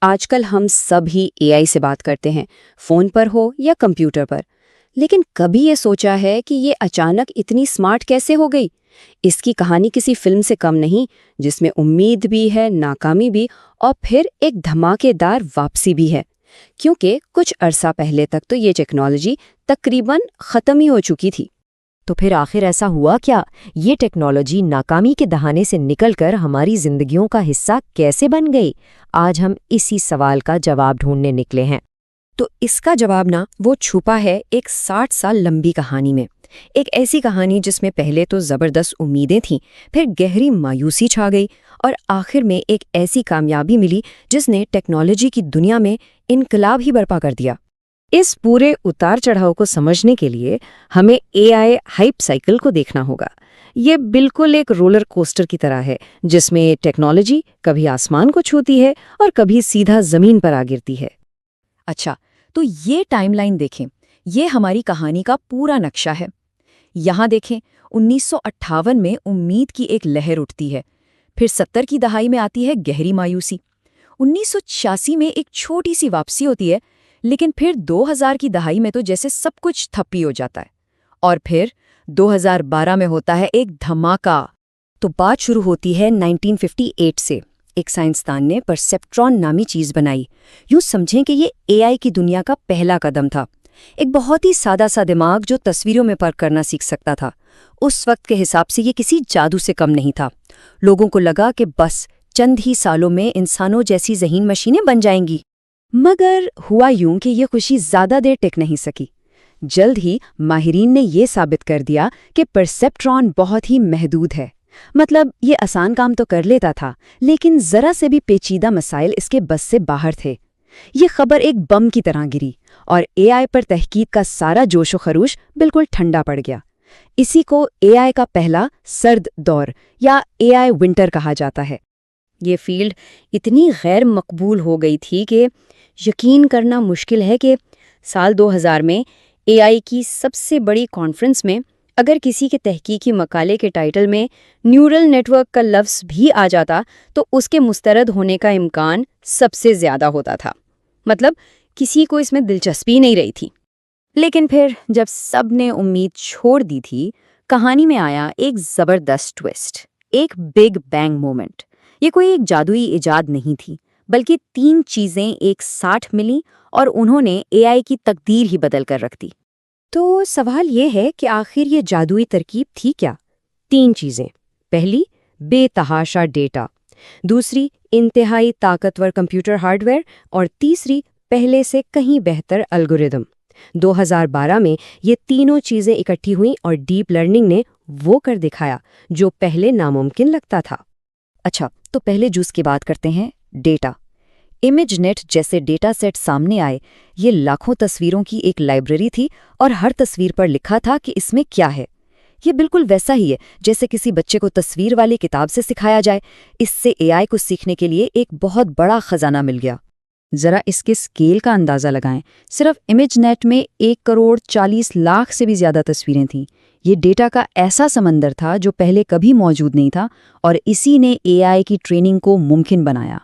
آج کل ہم سب ہی اے آئی سے بات کرتے ہیں، فون پر ہو یا کمپیوٹر پر، لیکن کبھی یہ سوچا ہے کہ یہ اچانک اتنی سمارٹ کیسے ہو گئی؟ اس کی کہانی کسی فلم سے کم نہیں، جس میں امید بھی ہے، ناکامی بھی، اور پھر ایک دھماکے دار واپسی بھی ہے۔ کیونکہ کچھ عرصہ پہلے تک تو یہ ٹیکنالوجی تقریباً ختم ہی ہو چکی تھی۔ تو پھر آخر ایسا ہوا کیا؟ یہ ٹیکنالوجی ناکامی کے دہانے سے نکل کر ہماری زندگیوں کا حصہ کیسے بن گئی؟ آج ہم اسی سوال کا جواب ڈھونڈنے نکلے ہیں۔ تو اس کا جواب وہ چھپا ہے ایک 60 سال لمبی کہانی میں۔ ایک ایسی کہانی جس میں پہلے تو زبردست امیدیں تھیں، پھر گہری مایوسی چھا گئی، اور آخر میں ایک ایسی کامیابی ملی جس نے ٹیکنالوجی کی دنیا میں انقلاب ہی برپا کر دیا۔ اس پورے اتار چڑھاؤ کو سمجھنے کے لیے ہمیں اے آئی ہائپ سائیکل کو دیکھنا ہوگا۔ یہ بالکل ایک رولر کوسٹر کی طرح ہے، جس میں ٹیکنالوجی کبھی آسمان کو چھوتی ہے اور کبھی سیدھا زمین پر آ گرتی ہے۔ اچھا، تو یہ ٹائم لائن دیکھیں، یہ ہماری کہانی کا پورا نقشہ ہے۔ یہاں دیکھیں، 1958 میں امید کی ایک لہر اٹھتی ہے، پھر 70 کی دہائی میں آتی ہے گہری مایوسی، 1986 میں ایک چھوٹی سی واپسی ہوتی ہے، لیکن پھر 2000 کی دہائی میں تو جیسے سب کچھ تھپی ہو جاتا ہے، اور پھر 2012 میں ہوتا ہے ایک دھماکہ۔ تو بات شروع ہوتی ہے 1958 سے۔ ایک سائنسدان نے پرسیپٹرون نامی چیز بنائی۔ یوں سمجھیں کہ یہ اے آئی کی دنیا کا پہلا قدم تھا، ایک بہت ہی سادہ سا دماغ جو تصویروں میں فرق کرنا سیکھ سکتا تھا۔ اس وقت کے حساب سے یہ کسی جادو سے کم نہیں تھا۔ لوگوں کو لگا کہ بس چند ہی سالوں میں انسانوں جیسی ذہین مشینیں بن جائیں گی۔ مگر ہوا یوں کہ یہ خوشی زیادہ دیر ٹک نہیں سکی۔ جلد ہی ماہرین نے یہ ثابت کر دیا کہ پرسیپٹرون بہت ہی محدود ہے۔ مطلب یہ آسان کام تو کر لیتا تھا، لیکن ذرا سے بھی پیچیدہ مسائل اس کے بس سے باہر تھے۔ یہ خبر ایک بم کی طرح گری، اور اے آئی پر تحقیق کا سارا جوش و خروش بالکل ٹھنڈا پڑ گیا۔ اسی کو اے آئی کا پہلا سرد دور یا اے آئی ونٹر کہا جاتا ہے۔ یہ فیلڈ اتنی غیر مقبول ہو گئی تھی کہ یقین کرنا مشکل ہے کہ سال 2000 میں اے آئی کی سب سے بڑی کانفرنس میں اگر کسی کے تحقیقی مقالے کے ٹائٹل میں نیورل نیٹ ورک کا لفظ بھی آ جاتا تو اس کے مسترد ہونے کا امکان سب سے زیادہ ہوتا تھا۔ مطلب کسی کو اس میں دلچسپی نہیں رہی تھی۔ لیکن پھر جب سب نے امید چھوڑ دی تھی، کہانی میں آیا ایک زبردست ٹویسٹ، ایک بگ بینگ مومنٹ۔ یہ کوئی ایک جادوئی ایجاد نہیں تھی، بلکہ 3 چیزیں ایک ساتھ ملیں اور انہوں نے اے آئی کی تقدیر ہی بدل کر رکھ دی۔ تو سوال یہ ہے کہ آخر یہ جادوئی ترکیب تھی کیا؟ 3 چیزیں۔ پہلی، بے تحاشا ڈیٹا، دوسری، انتہائی طاقتور کمپیوٹر ہارڈ ویئر، اور تیسری، پہلے سے کہیں بہتر الگوریدم۔ 2012 میں یہ تینوں چیزیں اکٹھی ہوئیں اور ڈیپ لرننگ نے وہ کر دکھایا جو پہلے ناممکن لگتا تھا۔ اچھا، تو پہلے جز کی بات کرتے ہیں، ڈیٹا۔ امیج نیٹ جیسے ڈیٹا سیٹ سامنے آئے، یہ لاکھوں تصویروں کی ایک لائبریری تھی، اور ہر تصویر پر لکھا تھا کہ اس میں کیا ہے۔ یہ بالکل ویسا ہی ہے جیسے کسی بچے کو تصویر والی کتاب سے سکھایا جائے۔ اس سے اے آئی کو سیکھنے کے لیے ایک بہت بڑا خزانہ مل گیا۔ ذرا اس کے اسکیل کا اندازہ لگائیں، صرف امیج نیٹ میں 1,40,00,000 سے بھی زیادہ تصویریں تھیں۔ یہ ڈیٹا کا ایسا سمندر تھا جو پہلے کبھی موجود نہیں تھا، اور اسی نے اے آئی کی ٹریننگ کو ممکن بنایا۔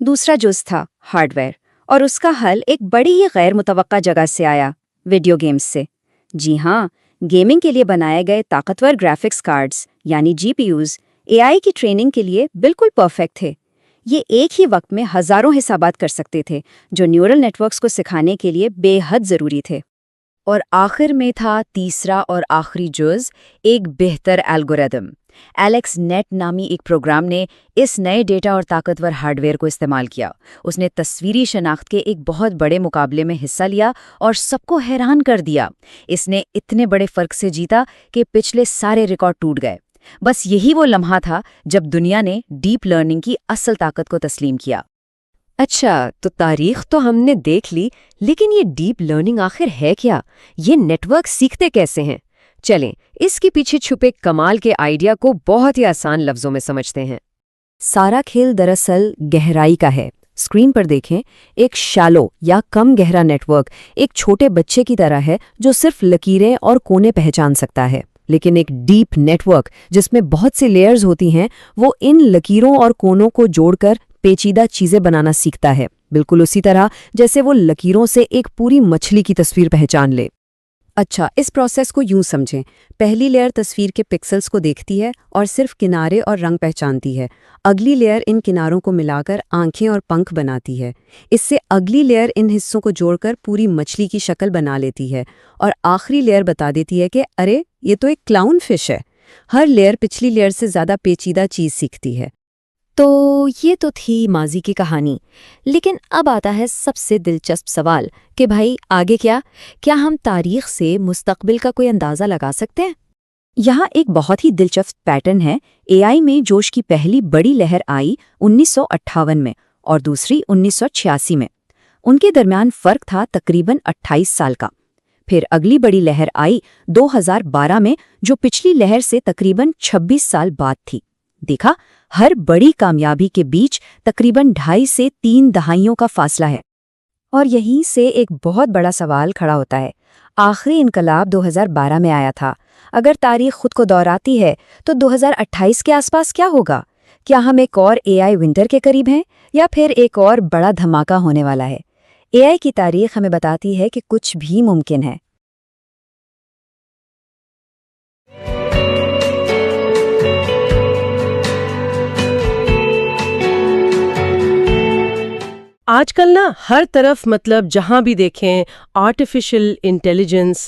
دوسرا جز تھا ہارڈ ویئر، اور اس کا حل ایک بڑی ہی غیر متوقع جگہ سے آیا، ویڈیو گیمز سے۔ جی ہاں، گیمنگ کے لیے بنائے گئے طاقتور گرافکس کارڈز یعنی جی پی یوز اے آئی کی ٹریننگ کے لیے بالکل پرفیکٹ تھے۔ یہ ایک ہی وقت میں ہزاروں حسابات کر سکتے تھے، جو نیورل نیٹ ورکس کو سکھانے کے لیے بے حد ضروری تھے۔ اور آخر میں تھا تیسرا اور آخری جز، ایک بہتر الگوریدم۔ ایلیکس نیٹ نامی ایک پروگرام نے اس نئے ڈیٹا اور طاقتور ہارڈ ویئر کو استعمال کیا۔ اس نے تصویری شناخت کے ایک بہت بڑے مقابلے میں حصہ لیا اور سب کو حیران کر دیا۔ اس نے اتنے بڑے فرق سے جیتا کہ پچھلے سارے ریکارڈ ٹوٹ گئے۔ بس یہی وہ لمحہ تھا جب دنیا نے ڈیپ لرننگ کی اصل طاقت کو تسلیم کیا۔ اچھا، تو تاریخ تو ہم نے دیکھ لی، لیکن یہ ڈیپ لرننگ آخر ہے کیا؟ یہ نیٹ ورک سیکھتے کیسے ہیں؟ چلیں اس کے پیچھے چھپے کمال کے آئیڈیا کو بہت ہی آسان لفظوں میں سمجھتے ہیں۔ سارا کھیل دراصل گہرائی کا ہے۔ اسکرین پر دیکھیں، ایک شالو یا کم گہرا نیٹ ورک ایک چھوٹے بچے کی طرح ہے جو صرف لکیریں اور کونے پہچان سکتا ہے، لیکن ایک ڈیپ نیٹ ورک جس میں بہت سی لیئرز ہوتی ہیں، وہ ان لکیروں اور کونوں کو جوڑ کر پیچیدہ چیزیں بنانا سیکھتا ہے۔ بالکل اسی طرح جیسے وہ لکیروں سے ایک پوری مچھلی کی تصویر پہچان لے۔ اچھا، اس پروسیس کو یوں سمجھیں۔ پہلی لیئر تصویر کے پکسلز کو دیکھتی ہے اور صرف کنارے اور رنگ پہچانتی ہے۔ اگلی لیئر ان کناروں کو ملا کر آنکھیں اور پنکھ بناتی ہے۔ اس سے اگلی لیئر ان حصوں کو جوڑ کر پوری مچھلی کی شکل بنا لیتی ہے، اور آخری لیئر بتا دیتی ہے کہ ارے یہ تو ایک کلاؤن فش ہے۔ ہر لیئر پچھلی لیئر سے زیادہ پیچیدہ چیز سیکھتی ہے۔ تو یہ تو تھی ماضی کی کہانی، لیکن اب آتا ہے سب سے دلچسپ سوال کہ بھائی آگے کیا ہم تاریخ سے مستقبل کا کوئی اندازہ لگا سکتے ہیں؟ یہاں ایک بہت ہی دلچسپ پیٹرن ہے۔ اے آئی میں جوش کی پہلی بڑی لہر آئی 1958 میں اور دوسری 1986 میں۔ ان کے درمیان فرق تھا تقریباً 28 سال کا۔ پھر اگلی بڑی لہر آئی 2012 میں، جو پچھلی لہر سے تقریباً 26 سال بعد تھی۔ دیکھا، ہر بڑی کامیابی کے بیچ تقریباً 2.5 سے 3 دہائیوں کا فاصلہ ہے۔ اور یہیں سے ایک بہت بڑا سوال کھڑا ہوتا ہے۔ آخری انقلاب 2012 میں آیا تھا۔ اگر تاریخ خود کو دہراتی ہے تو 2028 کے آس پاس کیا ہوگا؟ کیا ہم ایک اور اے آئی ونٹر کے قریب ہیں، یا پھر ایک اور بڑا دھماکہ ہونے والا ہے؟ اے آئی کی تاریخ ہمیں بتاتی ہے کہ کچھ بھی ممکن ہے۔ آج کل نا ہر طرف جہاں بھی دیکھیں آرٹیفیشل انٹیلیجنس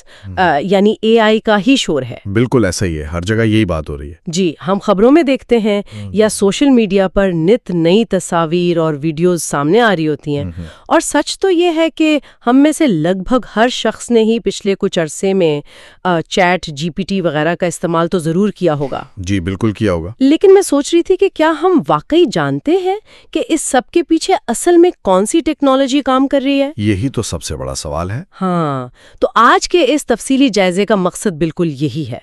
یعنی اے آئی کا ہی شور ہے۔ بالکل ایسا ہی ہے، ہر جگہ یہی بات ہو رہی ہے۔ جی، ہم خبروں میں دیکھتے ہیں یا سوشل میڈیا پر نت نئی تصاویر اور ویڈیوز سامنے آ رہی ہوتی ہیں، اور سچ تو یہ ہے کہ ہم میں سے لگ بھگ ہر شخص نے ہی پچھلے کچھ عرصے میں چیٹ جی پی ٹی وغیرہ کا استعمال تو ضرور کیا ہوگا۔ جی بالکل کیا ہوگا۔ لیکن میں سوچ رہی تھی کہ کیا ہم واقعی جانتے ہیں کہ اس سب کے پیچھے اصل میں کون سی ٹیکنالوجی کام کر رہی ہے؟ یہی تو سب سے بڑا سوال ہے۔ ہاں، تو آج کے اس تفصیلی جائزے کا مقصد بالکل یہی ہے۔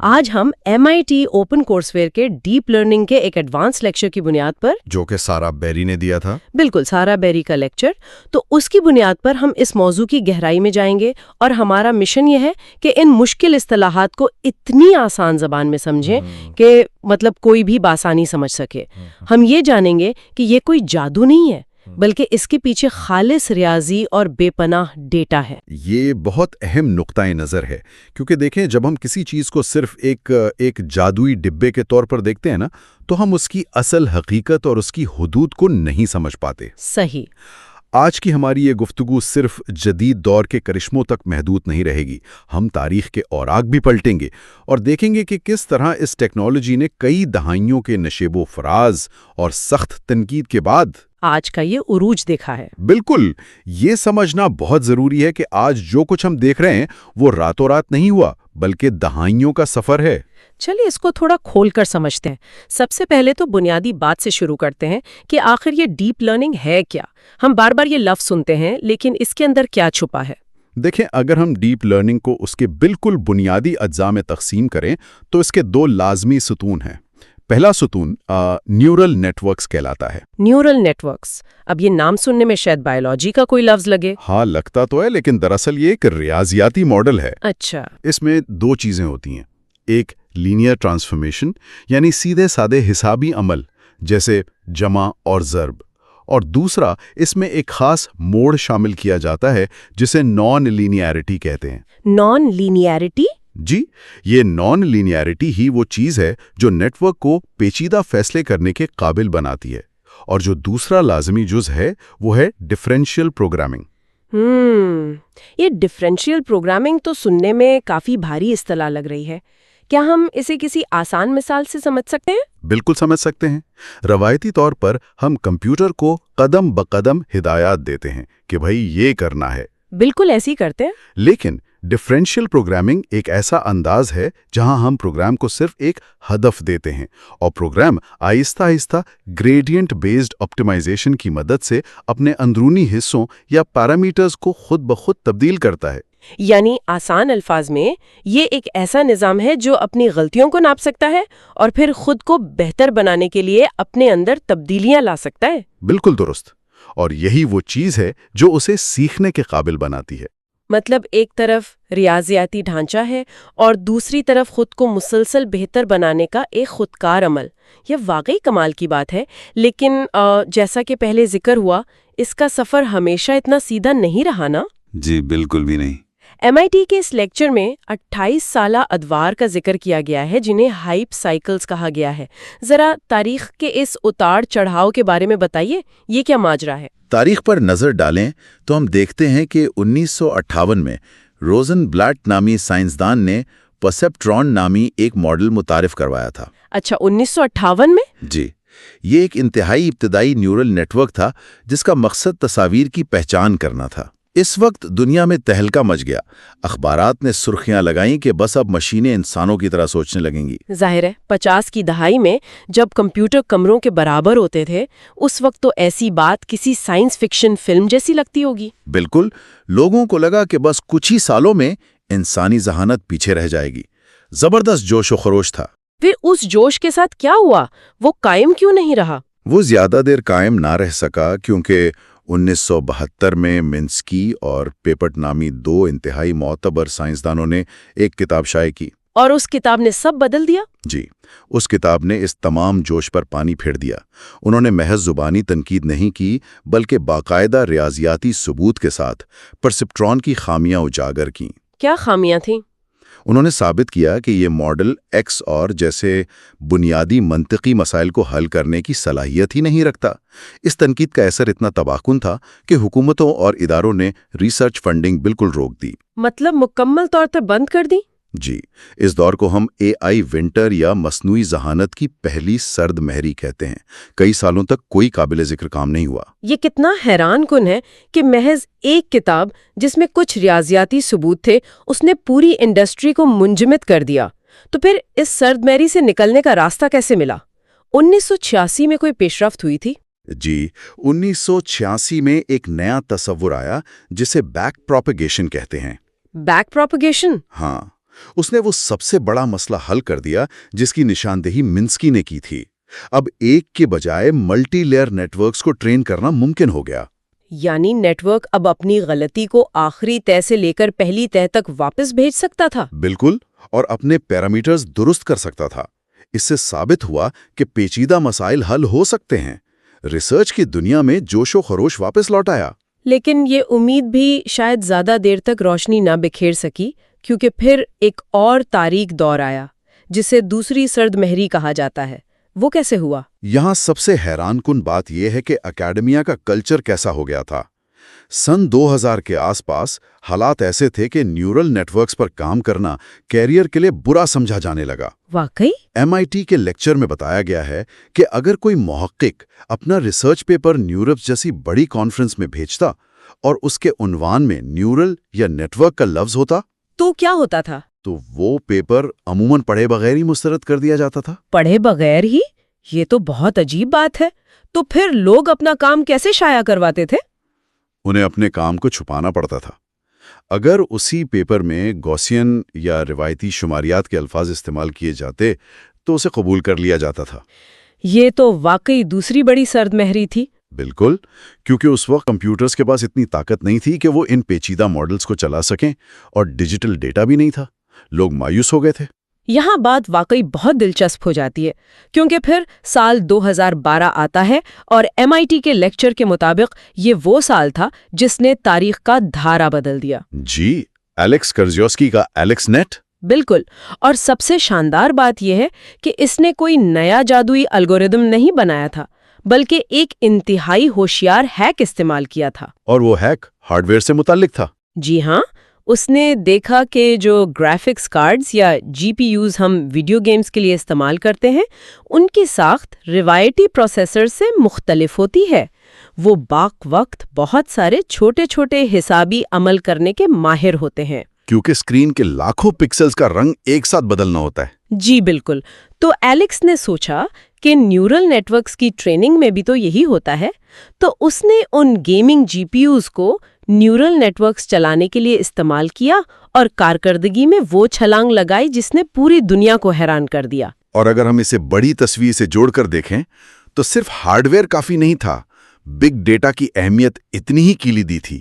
آج ہم MIT اوپن کورس ویئر کے ڈیپ لرننگ کے ایک ایڈوانس لیکچر کی بنیاد پر، جو کہ سارا بیری نے دیا تھا، بالکل سارا بیری کا لیکچر، تو اس کی بنیاد پر ہم اس موضوع کی گہرائی میں جائیں گے، اور ہمارا مشن یہ ہے کہ ان مشکل اصطلاحات کو اتنی آسان زبان میں سمجھیں کہ کوئی بھی بآسانی سمجھ سکے۔ ہم یہ جانیں گے کہ یہ کوئی جادو نہیں ہے، بلکہ اس کے پیچھے خالص ریاضی اور بے پناہ ڈیٹا ہے۔ یہ بہت اہم نقطۂ نظر ہے، کیونکہ دیکھیں جب ہم کسی چیز کو صرف ایک جادوئی ڈبے کے طور پر دیکھتے ہیں نا، تو ہم اس کی اصل حقیقت اور اس کی حدود کو نہیں سمجھ پاتے۔ صحیح۔ آج کی ہماری یہ گفتگو صرف جدید دور کے کرشموں تک محدود نہیں رہے گی۔ ہم تاریخ کے اوراق بھی پلٹیں گے اور دیکھیں گے کہ کس طرح اس ٹیکنالوجی نے کئی دہائیوں کے نشیب و فراز اور سخت تنقید کے بعد آج کا یہ عروج دیکھا ہے۔ بالکل، یہ سمجھنا بہت ضروری ہے کہ آج جو کچھ ہم دیکھ رہے ہیں وہ راتوں رات نہیں ہوا، بلکہ دہائیوں کا سفر ہے۔ چلیے اس کو تھوڑا کھول کر سمجھتے ہیں۔ سب سے پہلے تو بنیادی بات سے شروع کرتے ہیں کہ آخر یہ ڈیپ لرننگ ہے کیا؟ ہم بار بار یہ لفظ سنتے ہیں، لیکن اس کے اندر کیا چھپا ہے؟ دیکھیں، اگر ہم ڈیپ لرننگ کو اس کے بالکل بنیادی اجزاء میں تقسیم کریں تو اس کے 2 لازمی ستون ہیں۔ پہلا ستون نیورل نیٹ ورکس کہلاتا ہے۔ نیورل نیٹ ورکس، اب یہ نام سننے میں شاید بایولوجی کا کوئی لفظ لگے۔ ہاں لگتا تو ہے، لیکن دراصل یہ ایک ریاضیاتی ماڈل ہے۔ اچھا۔ اس میں 2 چیزیں ہوتی ہیں، ایک لینئر ٹرانسفارمیشن یعنی سیدھے سادے حسابی عمل جیسے جمع اور ضرب، اور دوسرا اس میں ایک خاص موڈ شامل کیا جاتا ہے جسے نان لینیئرٹی کہتے ہیں۔ نان لینیئرٹی؟ جی، یہ نان لینیئرٹی ہی وہ چیز ہے جو نیٹ ورک کو پیچیدہ فیصلے کرنے کے قابل بناتی ہے، اور جو دوسرا لازمی جز ہے وہ ہے ڈفرینشیل پروگرامنگ۔ یہ ڈفرینشیل پروگرامنگ تو سننے میں کافی بھاری اصطلاح لگ رہی ہے۔ کیا ہم اسے کسی آسان مثال سے سمجھ سکتے ہیں؟ بالکل سمجھ سکتے ہیں۔ روایتی طور پر ہم کمپیوٹر کو قدم بقدم ہدایات دیتے ہیں کہ بھائی یہ کرنا ہے۔ بالکل ایسی کرتے ہیں۔ لیکن ڈفرینشیل پروگرامنگ ایک ایسا انداز ہے جہاں ہم پروگرام کو صرف ایک ہدف دیتے ہیں، اور پروگرام آہستہ آہستہ گریڈینٹ بیسڈ آپٹیمائزیشن کی مدد سے اپنے اندرونی حصوں یا پیرامیٹرز کو خود بخود تبدیل کرتا ہے۔ یعنی آسان الفاظ میں یہ ایک ایسا نظام ہے جو اپنی غلطیوں کو ناپ سکتا ہے اور پھر خود کو بہتر بنانے کے لیے اپنے اندر تبدیلیاں لا سکتا ہے۔ بالکل درست، اور یہی وہ چیز ہے جو اسے سیکھنے کے قابل بناتی ہے۔ مطلب ایک طرف ریاضیاتی ڈھانچہ ہے اور دوسری طرف خود کو مسلسل بہتر بنانے کا ایک خودکار عمل. یہ واقعی کمال کی بات ہے، لیکن جیسا کہ پہلے ذکر ہوا، اس کا سفر ہمیشہ اتنا سیدھا نہیں رہا نا؟ جی بالکل بھی نہیں. MIT کے اس لیکچر میں 28 سالہ ادوار کا ذکر کیا گیا ہے جنہیں ہائپ سائیکلز کہا گیا ہے. ذرا تاریخ کے اس اتار چڑھاؤ کے بارے میں بتائیے، یہ کیا ماجرا ہے؟ تاریخ پر نظر ڈالیں تو ہم دیکھتے ہیں کہ 1958 میں روزن بلاٹ نامی سائنسدان نے پرسیپٹرون نامی ایک ماڈل متعارف کروایا تھا. اچھا، 1958 میں؟ جی، یہ ایک انتہائی ابتدائی نیورل نیٹ ورک تھا جس کا مقصد تصاویر کی پہچان کرنا تھا. اس وقت دنیا میں تہلکہ مچ گیا. اخبارات نے سرخیاں لگائیں کہ بس اب مشینیں انسانوں کی طرح سوچنے لگیں گی. ظاہر ہے 50 کی دہائی میں جب کمپیوٹر کمروں کے برابر ہوتے تھے، اس وقت تو ایسی بات کسی سائنس فکشن فلم جیسی لگتی ہوگی. بالکل، لوگوں کو لگا کہ بس کچھ ہی سالوں میں انسانی ذہانت پیچھے رہ جائے گی. زبردست جوش و خروش تھا. پھر اس جوش کے ساتھ کیا ہوا؟ وہ قائم کیوں نہیں رہا؟ وہ زیادہ دیر قائم نہ رہ سکا کیونکہ 1972 میں منسکی اور پیپٹ نامی دو انتہائی معتبر سائنسدانوں نے ایک کتاب شائع کی. اور اس کتاب نے سب بدل دیا؟ جی، اس کتاب نے اس تمام جوش پر پانی پھیر دیا. انہوں نے محض زبانی تنقید نہیں کی بلکہ باقاعدہ ریاضیاتی ثبوت کے ساتھ پرسیپٹرون کی خامیاں اجاگر کیں. کیا خامیاں تھیں؟ انہوں نے ثابت کیا کہ یہ ماڈل ایکس اور جیسے بنیادی منطقی مسائل کو حل کرنے کی صلاحیت ہی نہیں رکھتا. اس تنقید کا اثر اتنا تباہکن تھا کہ حکومتوں اور اداروں نے ریسرچ فنڈنگ بالکل روک دی. مطلب مکمل طور پر بند کر دی؟ جی، اس دور کو ہم AI ونٹر یا مصنوعی ذہانت کی پہلی سرد مہری کہتے ہیں. کئی سالوں تک کوئی قابل ذکر کام نہیں ہوا. یہ کتنا حیران کن ہے کہ محض ایک کتاب جس میں کچھ ریاضیاتی ثبوت تھے، اس نے پوری انڈسٹری کو منجمد کر دیا. تو پھر اس سرد مہری سے نکلنے کا راستہ کیسے ملا؟ 1986 میں کوئی پیش رفت ہوئی تھی؟ جی، 1986 میں ایک نیا تصور آیا جسے بیک پروپیگیشن کہتے ہیں. Back propagation? ہاں، اس نے وہ سب سے بڑا مسئلہ حل کر دیا جس کی نشاندہی منسکی نے کی تھی. اب ایک کے بجائے ملٹی لیئر نیٹ ورکس کو ٹرین کرنا ممکن ہو گیا. یعنی نیٹ ورک اب اپنی غلطی کو آخری تہہ سے لے کر پہلی تہہ تک واپس بھیج سکتا تھا؟ بالکل، اور اپنے پیرامیٹرز درست کر سکتا تھا. اس سے ثابت ہوا کہ پیچیدہ مسائل حل ہو سکتے ہیں. ریسرچ کی دنیا میں جوش و خروش واپس لوٹ آیا. لیکن یہ امید بھی شاید زیادہ دیر تک روشنی نہ بکھیر سکی، کیونکہ پھر ایک اور تاریک دور آیا جسے دوسری سرد مہری کہا جاتا ہے. وہ کیسے ہوا؟ یہاں سب سے حیران کن بات یہ ہے کہ اکیڈمیا کا کلچر کیسا ہو گیا تھا. سن 2000 کے آس پاس حالات ایسے تھے کہ نیورل نیٹ ورکس پر کام کرنا کیریئر کے لیے برا سمجھا جانے لگا. واقعی؟ MIT کے لیکچر میں بتایا گیا ہے کہ اگر کوئی محقق اپنا ریسرچ پیپر نیورپس جیسی بڑی کانفرنس میں بھیجتا اور اس کے عنوان میں نیورل یا نیٹ ورک کا لفظ ہوتا تو کیا ہوتا تھا؟ تو وہ پیپر عموماً پڑھے بغیر ہی مسترد کر دیا جاتا تھا. پڑھے بغیر ہی؟ یہ تو بہت عجیب بات ہے. تو پھر لوگ اپنا کام کیسے شائع کرواتے تھے؟ انہیں اپنے کام کو چھپانا پڑتا تھا. اگر اسی پیپر میں گوسین یا روایتی شماریات کے الفاظ استعمال کیے جاتے تو اسے قبول کر لیا جاتا تھا. یہ تو واقعی دوسری بڑی سرد مہری تھی. بالکل، کیونکہ اس وقت کمپیوٹرز کے پاس اتنی طاقت نہیں تھی کہ وہ ان پیچیدہ ماڈلز کو چلا سکیں، اور ڈیجیٹل ڈیٹا بھی نہیں تھا. لوگ مایوس ہو گئے تھے. یہاں بات واقعی بہت دلچسپ ہو جاتی ہے، کیونکہ پھر سال 2012 آتا ہے اور MIT کے لیکچر کے مطابق یہ وہ سال تھا جس نے تاریخ کا دھارا بدل دیا. جی، ایلیکس کرزیوسکی کا ایلیکس نیٹ. بالکل، اور سب سے شاندار بات یہ ہے کہ اس نے کوئی نیا جادوئی الگوریدم نہیں بنایا تھا، بلکہ ایک انتہائی ہوشیار ہیک استعمال کیا تھا. اور وہ ہیک ہارڈ ویئر سے متعلق تھا. جی ہاں، اس نے دیکھا کہ جو گرافکس کارڈز یا GPUs ہم ویڈیو گیمز کے لیے استعمال کرتے ہیں، ان کی ساخت روایتی پروسیسر سے مختلف ہوتی ہے. وہ باق وقت بہت سارے چھوٹے چھوٹے حسابی عمل کرنے کے ماہر ہوتے ہیں. کیونکہ اسکرین کے لاکھوں پکسلز کا رنگ ایک ساتھ بدلنا ہوتا ہے. جی بالکل. تو ایلیکس نے سوچا کہ نیورل نیٹ ورکس کی ٹریننگ میں بھی تو یہی ہوتا ہے، تو اس نے ان گیمنگ GPUs کو نیورل نیٹ ورکس چلانے کے لیے استعمال کیا اور کارکردگی میں وہ چھلانگ لگائی جس نے پوری دنیا کو حیران کر دیا. اور اگر ہم اسے بڑی تصویر سے جوڑ کر دیکھیں تو صرف ہارڈ ویئر کافی نہیں تھا، بگ ڈیٹا کی اہمیت اتنی ہی کلیدی تھی.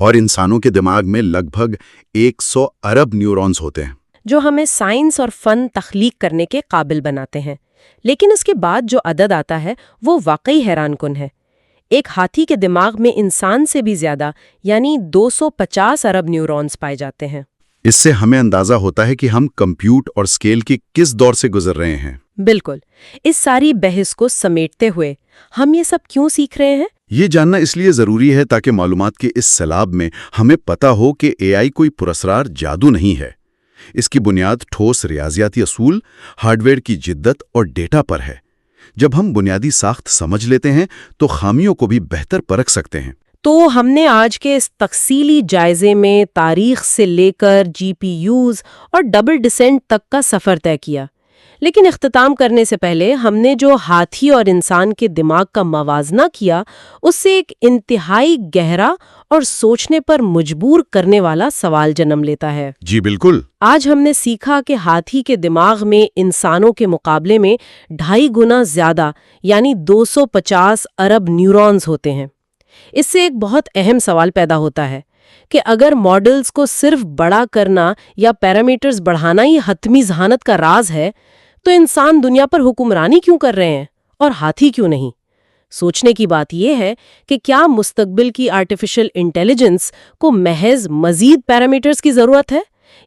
اور انسانوں کے دماغ میں لگ بھگ 100 ارب نیورونز ہوتے ہیں، جو ہمیں سائنس اور فن تخلیق کرنے کے قابل بناتے ہیں۔ لیکن اس کے بعد جو عدد آتا ہے وہ واقعی حیران کن ہے۔ ایک ہاتھی کے دماغ میں انسان سے بھی زیادہ یعنی 250 ارب نیورونز پائے جاتے ہیں۔ اس سے ہمیں اندازہ ہوتا ہے کہ ہم کمپیوٹ اور اسکیل کی کس دور سے گزر رہے ہیں۔ بالکل۔ اس ساری بحث کو سمیٹتے ہوئے ہم یہ سب کیوں سیکھ رہے ہیں؟ یہ جاننا اس لیے ضروری ہے تاکہ معلومات کے اس سیلاب میں ہمیں پتہ ہو کہ اے آئی کوئی پراسرار جادو نہیں ہے۔ اس کی بنیاد ٹھوس ریاضیاتی اصول، ہارڈ ویئر کی جدت اور ڈیٹا پر ہے۔ جب ہم بنیادی ساخت سمجھ لیتے ہیں تو خامیوں کو بھی بہتر پرکھ سکتے ہیں۔ تو ہم نے آج کے اس تفصیلی جائزے میں تاریخ سے لے کر جی پی یوز اور ڈبل ڈسینٹ تک کا سفر طے کیا، لیکن اختتام کرنے سے پہلے ہم نے جو ہاتھی اور انسان کے دماغ کا موازنہ کیا اس سے ایک انتہائی گہرا اور سوچنے پر مجبور کرنے والا سوال جنم لیتا ہے۔ جی بالکل۔ آج ہم نے سیکھا کہ ہاتھی کے دماغ میں انسانوں کے مقابلے میں 2.5 گنا زیادہ یعنی 250 ارب نیورونز ہوتے ہیں۔ اس سے ایک بہت اہم سوال پیدا ہوتا ہے کہ اگر ماڈلز کو صرف بڑا کرنا یا پیرامیٹرز بڑھانا ہی حتمی ذہانت کا راز ہے تو انسان دنیا پر حکمرانی کیوں کر رہے ہیں اور ہاتھی کیوں نہیں؟ سوچنے کی بات یہ ہے کہ کیا مستقبل کی آرٹیفیشل انٹیلیجنس کو محض مزید پیرامیٹرز کی ضرورت ہے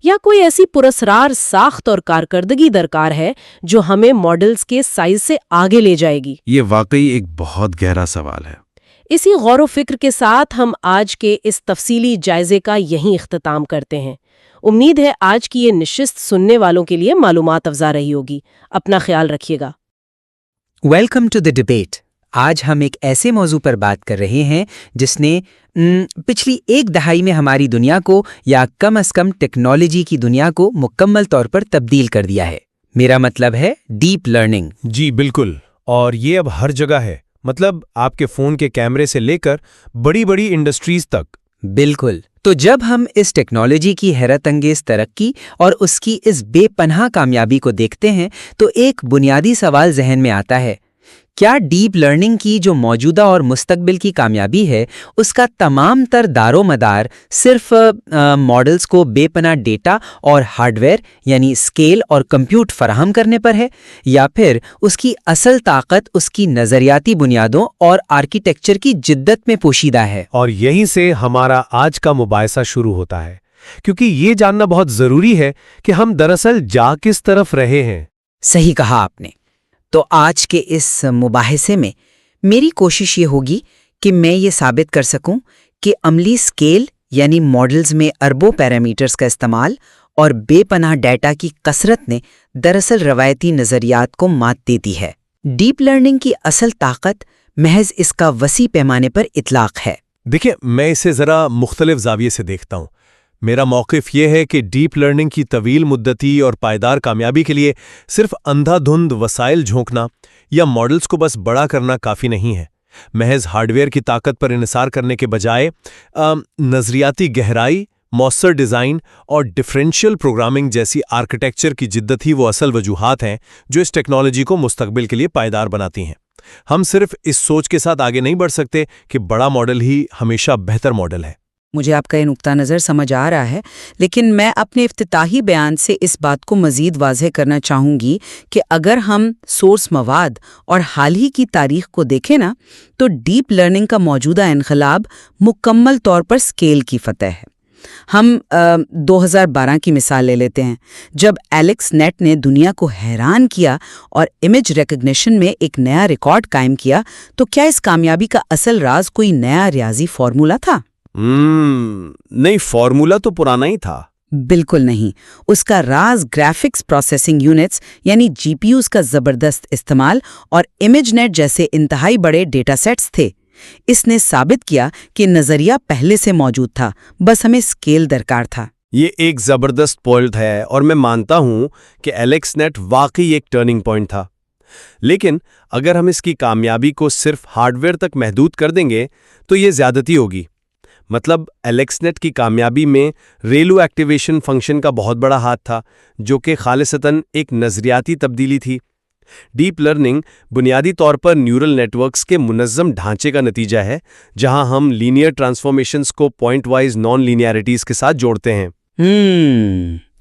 یا کوئی ایسی پراسرار ساخت اور کارکردگی درکار ہے جو ہمیں ماڈلز کے سائز سے آگے لے جائے گی؟ یہ واقعی ایک بہت گہرا سوال ہے۔ اسی غور و فکر کے ساتھ ہم آج کے اس تفصیلی جائزے کا یہیں اختتام کرتے ہیں۔ امید ہے آج کی یہ نشست سننے والوں کے لیے معلومات افزا رہی ہوگی۔ اپنا خیال رکھیے گا۔ Welcome to the debate. آج ہم ایک ایسے موضوع پر بات کر رہے ہیں جس نے پچھلی 1 دہائی میں ہماری دنیا کو یا کم از کم ٹیکنالوجی کی دنیا کو مکمل طور پر تبدیل کر دیا ہے۔ میرا مطلب ہے ڈیپ لرننگ۔ جی بالکل، اور یہ اب ہر جگہ ہے، مطلب آپ کے فون کے کیمرے سے لے کر بڑی بڑی انڈسٹریز تک۔ بالکل۔ تو جب ہم اس ٹیکنالوجی کی حیرت انگیز ترقی اور اس کی اس بے پناہ کامیابی کو دیکھتے ہیں تو ایک بنیادی سوال ذہن میں آتا ہے، کیا ڈیپ لرننگ کی جو موجودہ اور مستقبل کی کامیابی ہے اس کا تمام تر دار و مدار صرف ماڈلز کو بے پناہ ڈیٹا اور ہارڈ ویئر یعنی اسکیل اور کمپیوٹ فراہم کرنے پر ہے، یا پھر اس کی اصل طاقت اس کی نظریاتی بنیادوں اور آرکیٹیکچر کی جدت میں پوشیدہ ہے؟ اور یہیں سے ہمارا آج کا مباحثہ شروع ہوتا ہے، کیونکہ یہ جاننا بہت ضروری ہے کہ ہم دراصل جا کس طرف رہے ہیں۔ صحیح کہا آپ نے۔ تو آج کے اس مباحثے میں میری کوشش یہ ہوگی کہ میں یہ ثابت کر سکوں کہ عملی اسکیل یعنی ماڈلز میں اربوں پیرامیٹرز کا استعمال اور بے پناہ ڈیٹا کی کثرت نے دراصل روایتی نظریات کو مات دیتی ہے۔ ڈیپ لرننگ کی اصل طاقت محض اس کا وسیع پیمانے پر اطلاق ہے۔ دیکھیں، میں اسے ذرا مختلف زاویے سے دیکھتا ہوں۔ میرا موقف یہ ہے کہ ڈیپ لرننگ کی طویل مدتی اور پائیدار کامیابی کے لیے صرف اندھا دھند وسائل جھونکنا یا ماڈلز کو بس بڑا کرنا کافی نہیں ہے۔ محض ہارڈ ویئر کی طاقت پر انحصار کرنے کے بجائے نظریاتی گہرائی، مؤثر ڈیزائن اور ڈفرینشیل پروگرامنگ جیسی آرکیٹیکچر کی جدت ہی وہ اصل وجوہات ہیں جو اس ٹیکنالوجی کو مستقبل کے لیے پائیدار بناتی ہیں۔ ہم صرف اس سوچ کے ساتھ آگے نہیں بڑھ سکتے کہ بڑا ماڈل ہی ہمیشہ بہتر ماڈل ہے۔ مجھے آپ کا یہ نقطہ نظر سمجھ آ رہا ہے، لیکن میں اپنے افتتاحی بیان سے اس بات کو مزید واضح کرنا چاہوں گی کہ اگر ہم سورس مواد اور حال ہی کی تاریخ کو دیکھیں نا، تو ڈیپ لرننگ کا موجودہ انقلاب مکمل طور پر اسکیل کی فتح ہے۔ ہم 2012 کی مثال لے لیتے ہیں، جب ایلیکس نیٹ نے دنیا کو حیران کیا اور امیج ریکگنیشن میں ایک نیا ریکارڈ قائم کیا، تو کیا اس کامیابی کا اصل راز کوئی نیا ریاضی فارمولا تھا؟ نہیں، فارمولا تو پرانا ہی تھا۔ بالکل نہیں، اس کا راز گرافکس پروسیسنگ یونٹس یعنی جی پی یوز کا زبردست استعمال اور امیج نیٹ جیسے انتہائی بڑے ڈیٹا سیٹس تھے۔ اس نے ثابت کیا کہ نظریہ پہلے سے موجود تھا، بس ہمیں اسکیل درکار تھا۔ یہ ایک زبردست پوائنٹ ہے اور میں مانتا ہوں کہ ایلیکس نیٹ واقعی ایک ٹرننگ پوائنٹ تھا، لیکن اگر ہم اس کی کامیابی کو صرف ہارڈ ویئر تک محدود کر دیں گے تو یہ زیادتی ہوگی۔ مطلب ایلیکس نیٹ کی کامیابی میں ریلو ایکٹیویشن فنکشن کا بہت بڑا ہاتھ تھا، جو کہ خالصتاً ایک نظریاتی تبدیلی تھی۔ ڈیپ لرننگ بنیادی طور پر نیورل نیٹورکس کے منظم ڈھانچے کا نتیجہ ہے، جہاں ہم لینئر ٹرانسفارمیشنز کو پوائنٹ وائز نان لینیئرٹیز کے ساتھ جوڑتے ہیں۔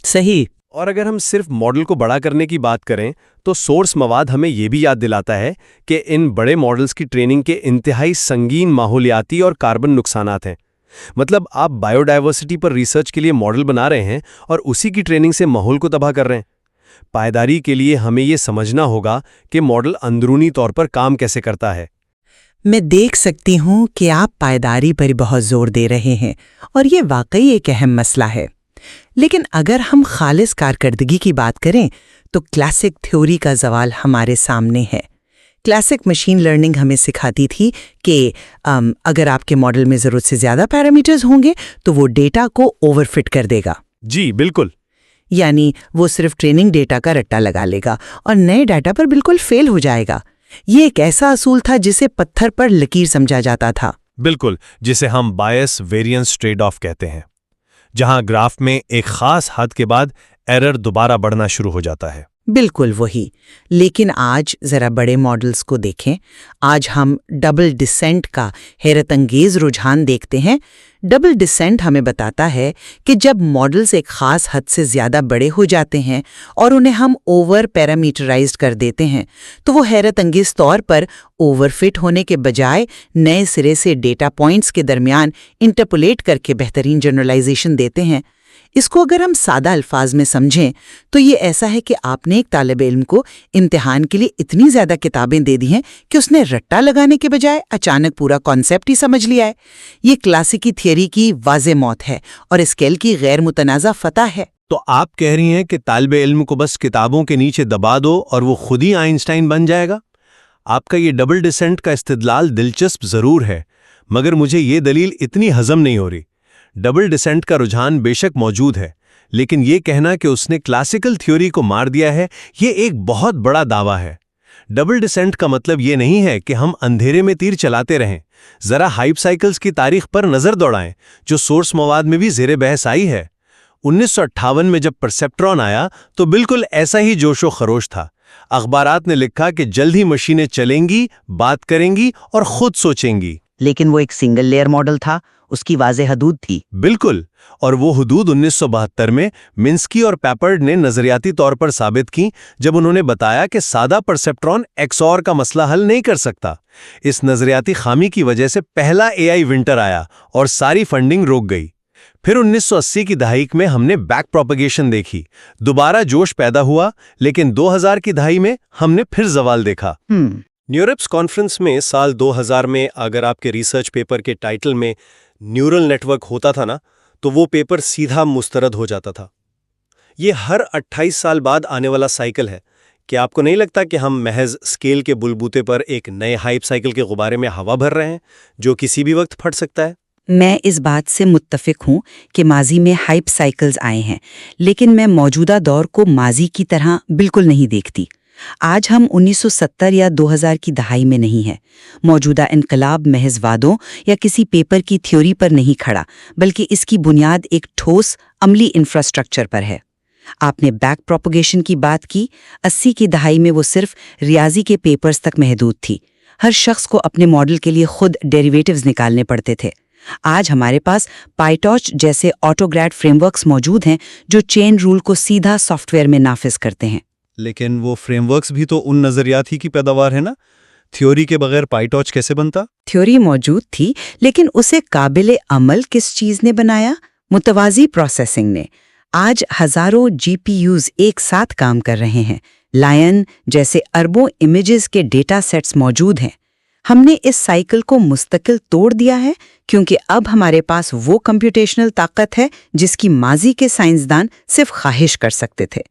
صحیح۔ اور اگر ہم صرف ماڈل کو بڑا کرنے کی بات کریں تو سورس مواد ہمیں یہ بھی یاد دلاتا ہے کہ ان بڑے ماڈلز کی ٹریننگ کے انتہائی سنگین ماحولیاتی اور کاربن نقصانات ہیں۔ مطلب آپ بائیو ڈائیورسٹی پر ریسرچ کے لیے ماڈل بنا رہے ہیں اور اسی کی ٹریننگ سے ماحول کو تباہ کر رہے ہیں۔ پائیداری کے لیے ہمیں یہ سمجھنا ہوگا کہ ماڈل اندرونی طور پر کام کیسے کرتا ہے۔ میں دیکھ سکتی ہوں کہ آپ پائیداری پر بہت زور دے رہے ہیں اور یہ واقعی ایک اہم مسئلہ ہے، لیکن اگر ہم خالص کارکردگی کی بات کریں تو کلاسک تھیوری کا زوال ہمارے سامنے ہے۔ کلاسک مشین لرننگ ہمیں سکھاتی تھی کہ اگر آپ کے ماڈل میں ضرورت سے زیادہ پیرامیٹرز ہوں گے تو وہ ڈیٹا کو اوور فٹ کر دے گا۔ جی بالکل، یعنی وہ صرف ٹریننگ ڈیٹا کا رٹا لگا لے گا اور نئے ڈیٹا پر بالکل فیل ہو جائے گا۔ یہ ایک ایسا اصول تھا جسے پتھر پر لکیر سمجھا جاتا تھا۔ بالکل، جسے ہم بائس ویریئنس ٹریڈ آف کہتے ہیں، جہاں گراف میں ایک خاص حد کے بعد ایرر دوبارہ بڑھنا شروع ہو جاتا ہے۔ بالکل وہی، لیکن آج ذرا بڑے ماڈلز کو دیکھیں۔ آج ہم ڈبل ڈسینٹ کا حیرت انگیز رجحان دیکھتے ہیں۔ ڈبل ڈسینٹ ہمیں بتاتا ہے کہ جب ماڈلز ایک خاص حد سے زیادہ بڑے ہو جاتے ہیں اور انہیں ہم اوور پیرامیٹرائزڈ کر دیتے ہیں تو وہ حیرت انگیز طور پر اوور فٹ ہونے کے بجائے نئے سرے سے ڈیٹا پوائنٹس کے درمیان انٹرپولیٹ کر کے بہترین جنرلائزیشن دیتے ہیں۔ اس کو اگر ہم سادہ الفاظ میں سمجھیں تو یہ ایسا ہے کہ آپ نے ایک طالب علم کو امتحان کے لیے اتنی زیادہ کتابیں دے دی ہیں کہ اس نے رٹا لگانے کے بجائے اچانک پورا کانسیپٹ ہی سمجھ لیا ہے۔ یہ کلاسیکی تھیوری کی واضح موت ہے اور اسکیل کی غیر متنازع فتح ہے۔ تو آپ کہہ رہی ہیں کہ طالب علم کو بس کتابوں کے نیچے دبا دو اور وہ خود ہی آئنسٹائن بن جائے گا؟ آپ کا یہ ڈبل ڈسینٹ کا استدلال دلچسپ ضرور ہے، مگر مجھے یہ دلیل اتنی ہضم نہیں ہو رہی۔ ڈبل ڈسینٹ کا رجحان بے شک موجود ہے، لیکن یہ کہنا کہ اس نے کلاسیکل تھیوری کو مار دیا ہے، یہ ایک بہت بڑا دعویٰ ہے۔ ڈبل ڈسینٹ کا مطلب یہ نہیں ہے کہ ہم اندھیرے میں تیر چلاتے رہیں۔ ذرا ہائپ سائیکلز کی تاریخ پر نظر دوڑائیں، جو سورس مواد میں بھی زیر بحث آئی ہے۔ 1958 میں جب پرسیپٹرون آیا تو بالکل ایسا ہی جوش و خروش تھا۔ اخبارات نے لکھا کہ جلد ہی مشینیں چلیں گی، بات کریں گی اور خود سوچیں گی۔ لیکن وہ ایک سنگل لیئر ماڈل تھا، اس کی واضح حدود تھی۔ بالکل، اور وہ حدود 1972 میں منسکی اور پیپرڈ نے نظریاتی طور پر ثابت کی جب انہوں نے بتایا کہ سادہ پرسیپٹرون XOR کا مسئلہ حل نہیں کر سکتا۔ اس نظریاتی خامی کی وجہ سے پہلا AI ونٹر آیا اور ساری فنڈنگ روک گئی۔ پھر 1980 کی دہائی میں ہم نے بیک پروپیگیشن دیکھی، دوبارہ جوش پیدا ہوا، لیکن 2000 کی دہائی میں ہم نے پھر زوال دیکھا۔ نیورپس کانفرنس میں سال 2000 میں اگر آپ کے ریسرچ پیپر کے ٹائٹل میں نیورل نیٹ ورک ہوتا تھا نا، تو وہ پیپر سیدھا مسترد ہو جاتا تھا۔ یہ ہر 28 سال بعد آنے والا سائیکل ہے۔ کیا آپ کو نہیں لگتا کہ ہم محض اسکیل کے بلبوتے پر ایک نئے ہائپ سائیکل کے غبارے میں ہوا بھر رہے ہیں جو کسی بھی وقت پھٹ سکتا ہے؟ میں اس بات سے متفق ہوں کہ ماضی میں ہائپ سائیکلز آئے ہیں، لیکن میں موجودہ دور کو ماضی کی طرح بالکل نہیں دیکھتی۔ آج ہم 1970 یا 2000 کی دہائی میں نہیں ہیں۔ موجودہ انقلاب محض وعدوں یا کسی پیپر کی تھیوری پر نہیں کھڑا، بلکہ اس کی بنیاد ایک ٹھوس عملی انفراسٹرکچر پر ہے۔ آپ نے بیک پروپیگیشن کی بات کی۔ 80 کی دہائی میں وہ صرف ریاضی کے پیپرز تک محدود تھی۔ ہر شخص کو اپنے ماڈل کے لیے خود ڈیریویٹیوز نکالنے پڑتے تھے۔ آج ہمارے پاس پائیٹارچ جیسے آٹوگریڈ فریم ورکس موجود ہیں جو چین رول کو سیدھا سافٹ ویئر میں نافذ کرتے ہیں۔ لیکن وہ فریم ورکس بھی تو ان نظریات ہی کی پیداوار ہے نا؟ تھیوری کے بغیر پائیٹارچ کیسے بنتا؟ تھیوری موجود تھی، لیکن اسے قابل عمل کس چیز نے بنایا؟ متوازی پروسیسنگ نے۔ آج ہزاروں GPUs ایک ساتھ کام کر رہے ہیں۔ لائن جیسے اربوں امیجز کے ڈیٹا سیٹس موجود ہیں۔ ہم نے اس سائیکل کو مستقل توڑ دیا ہے کیونکہ اب ہمارے پاس وہ کمپیوٹیشنل طاقت ہے جس کی ماضی کے سائنسدان صرف خواہش کر سکتے تھے۔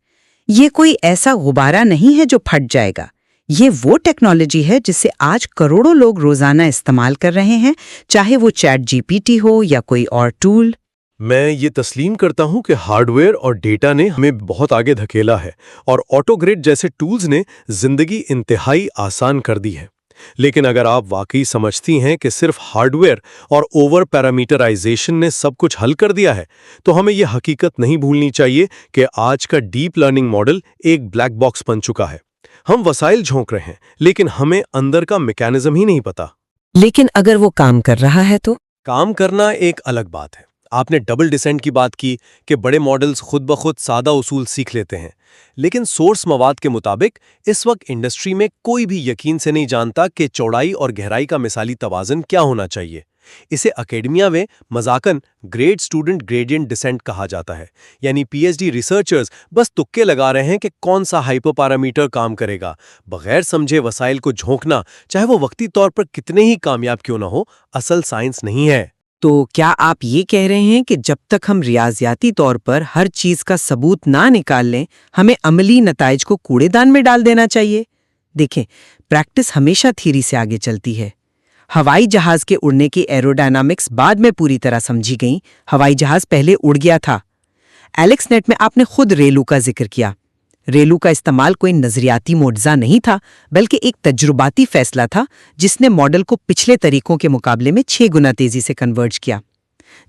یہ کوئی ایسا غبارہ نہیں ہے جو پھٹ جائے گا۔ یہ وہ ٹیکنالوجی ہے جسے آج کروڑوں لوگ روزانہ استعمال کر رہے ہیں، چاہے وہ چیٹ GPT ہو یا کوئی اور ٹول۔ میں یہ تسلیم کرتا ہوں کہ ہارڈ ویئر اور ڈیٹا نے ہمیں بہت آگے دھکیلا ہے اور آٹو گریڈ جیسے ٹولز نے زندگی انتہائی آسان کر دی ہے۔ لیکن اگر آپ واقعی سمجھتی ہیں کہ صرف ہارڈ ویئر اور اوور پیرامیٹرائزیشن نے سب کچھ حل کر دیا ہے، تو ہمیں یہ حقیقت نہیں بھولنی چاہیے کہ آج کا ڈیپ لرننگ ماڈل ایک بلیک باکس بن چکا ہے۔ ہم وسائل جھونک رہے ہیں لیکن ہمیں اندر کا میکانزم ہی نہیں پتا۔ لیکن اگر وہ کام کر رہا ہے تو؟ کام کرنا ایک الگ بات ہے۔ آپ نے ڈبل ڈسینٹ کی بات کی کہ بڑے ماڈلز خود بخود سادہ اصول سیکھ لیتے ہیں، لیکن سورس مواد کے مطابق اس وقت انڈسٹری میں کوئی بھی یقین سے نہیں جانتا کہ چوڑائی اور گہرائی کا مثالی توازن کیا ہونا چاہیے۔ اسے اکیڈمیا میں مذاقاً گریڈ اسٹوڈنٹ گریڈینٹ ڈسینٹ کہا جاتا ہے، یعنی پی ایچ ڈی ریسرچرز بس تکے لگا رہے ہیں کہ کون سا ہائپر پیرامیٹر کام کرے گا، بغیر سمجھے وسائل کو جھونکنا، چاہے وہ وقتی طور پر کتنے ہی کامیاب کیوں نہ ہو، اصل سائنس نہیں ہے۔ تو کیا آپ یہ کہہ رہے ہیں کہ جب تک ہم ریاضیاتی طور پر ہر چیز کا ثبوت نہ نکال لیں، ہمیں عملی نتائج کو کوڑے دان میں ڈال دینا چاہیے؟ دیکھیں، پریکٹس ہمیشہ تھیوری سے آگے چلتی ہے۔ ہوائی جہاز کے اڑنے کی ایروڈائنامکس بعد میں پوری طرح سمجھی گئیں، ہوائی جہاز پہلے اڑ گیا تھا۔ ایلیکس نیٹ میں آپ نے خود ریلو کا ذکر کیا۔ ریلو کا استعمال کوئی نظریاتی معجزہ نہیں تھا، بلکہ ایک تجرباتی فیصلہ تھا جس نے ماڈل کو پچھلے طریقوں کے مقابلے میں 6 گنا تیزی سے کنورج کیا۔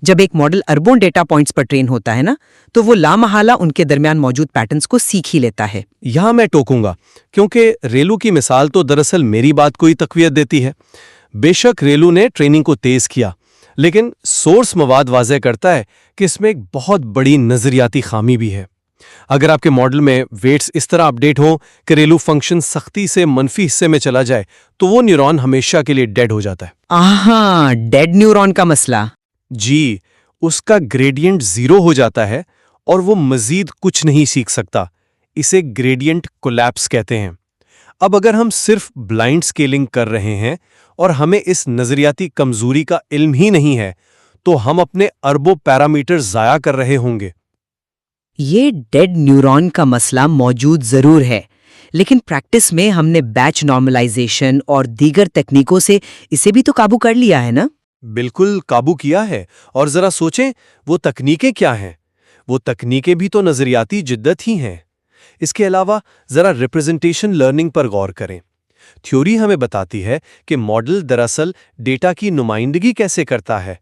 جب ایک ماڈل اربوں ڈیٹا پوائنٹس پر ٹرین ہوتا ہے نا، تو وہ لامحالہ ان کے درمیان موجود پیٹرنز کو سیکھ ہی لیتا ہے۔ یہاں میں ٹوکوں گا، کیونکہ ریلو کی مثال تو دراصل میری بات کو ہی تقویت دیتی ہے۔ بے شک ریلو نے ٹریننگ کو تیز کیا، لیکن سورس مواد واضح کرتا ہے کہ اس میں ایک بہت بڑی نظریاتی خامی بھی ہے۔ اگر آپ کے ماڈل میں ویٹس اس طرح اپڈیٹ ہوں کہ ریلو فنکشن سختی سے منفی حصے میں چلا جائے تو وہ نیورون ہمیشہ کے لیے ڈیڈ ہو جاتا ہے۔ آہاں، ڈیڈ نیورون کا مسئلہ۔ جی، اس کا گریڈینٹ 0 ہو جاتا ہے اور وہ مزید کچھ نہیں سیکھ سکتا۔ اسے گریڈینٹ کولیپس کہتے ہیں۔ اب اگر ہم صرف بلائنڈ سکیلنگ کر رہے ہیں اور ہمیں اس نظریاتی کمزوری کا علم ہی نہیں ہے تو ہم اپنے اربوں پیرامیٹر ضائع کر رہے ہوں گے۔ یہ ڈیڈ نیورون کا مسئلہ موجود ضرور ہے، لیکن پریکٹس میں ہم نے بیچ نارملائزیشن اور دیگر تکنیکوں سے اسے بھی تو قابو کر لیا ہے نا؟ بالکل قابو کیا ہے، اور ذرا سوچیں وہ تکنیکیں کیا ہیں؟ وہ تکنیکیں بھی تو نظریاتی جدت ہی ہیں۔ اس کے علاوہ ذرا ریپرزنٹیشن لرننگ پر غور کریں۔ تھیوری ہمیں بتاتی ہے کہ ماڈل دراصل ڈیٹا کی نمائندگی کیسے کرتا ہے۔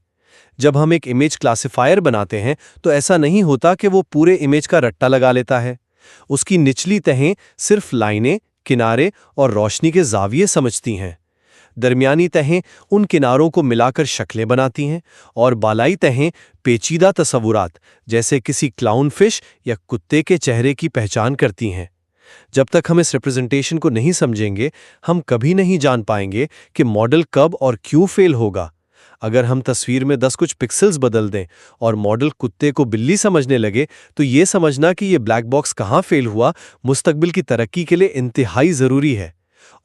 جب ہم ایک امیج کلاسیفائر بناتے ہیں تو ایسا نہیں ہوتا کہ وہ پورے امیج کا رٹا لگا لیتا ہے۔ اس کی نچلی تہیں صرف لائنیں، کنارے اور روشنی کے زاویے سمجھتی ہیں، درمیانی تہیں ان کناروں کو ملا کر شکلیں بناتی ہیں، اور بالائی تہیں پیچیدہ تصورات جیسے کسی کلاؤن فش یا کتے کے چہرے کی پہچان کرتی ہیں۔ جب تک ہم اس ریپرزنٹیشن کو نہیں سمجھیں گے، ہم کبھی نہیں جان پائیں گے کہ ماڈل کب اور کیوں فیل ہوگا۔ اگر ہم تصویر میں 10 کچھ پکسلز بدل دیں اور ماڈل کتے کو بلی سمجھنے لگے تو یہ سمجھنا کہ یہ بلیک باکس کہاں فیل ہوا مستقبل کی ترقی کے لیے انتہائی ضروری ہے،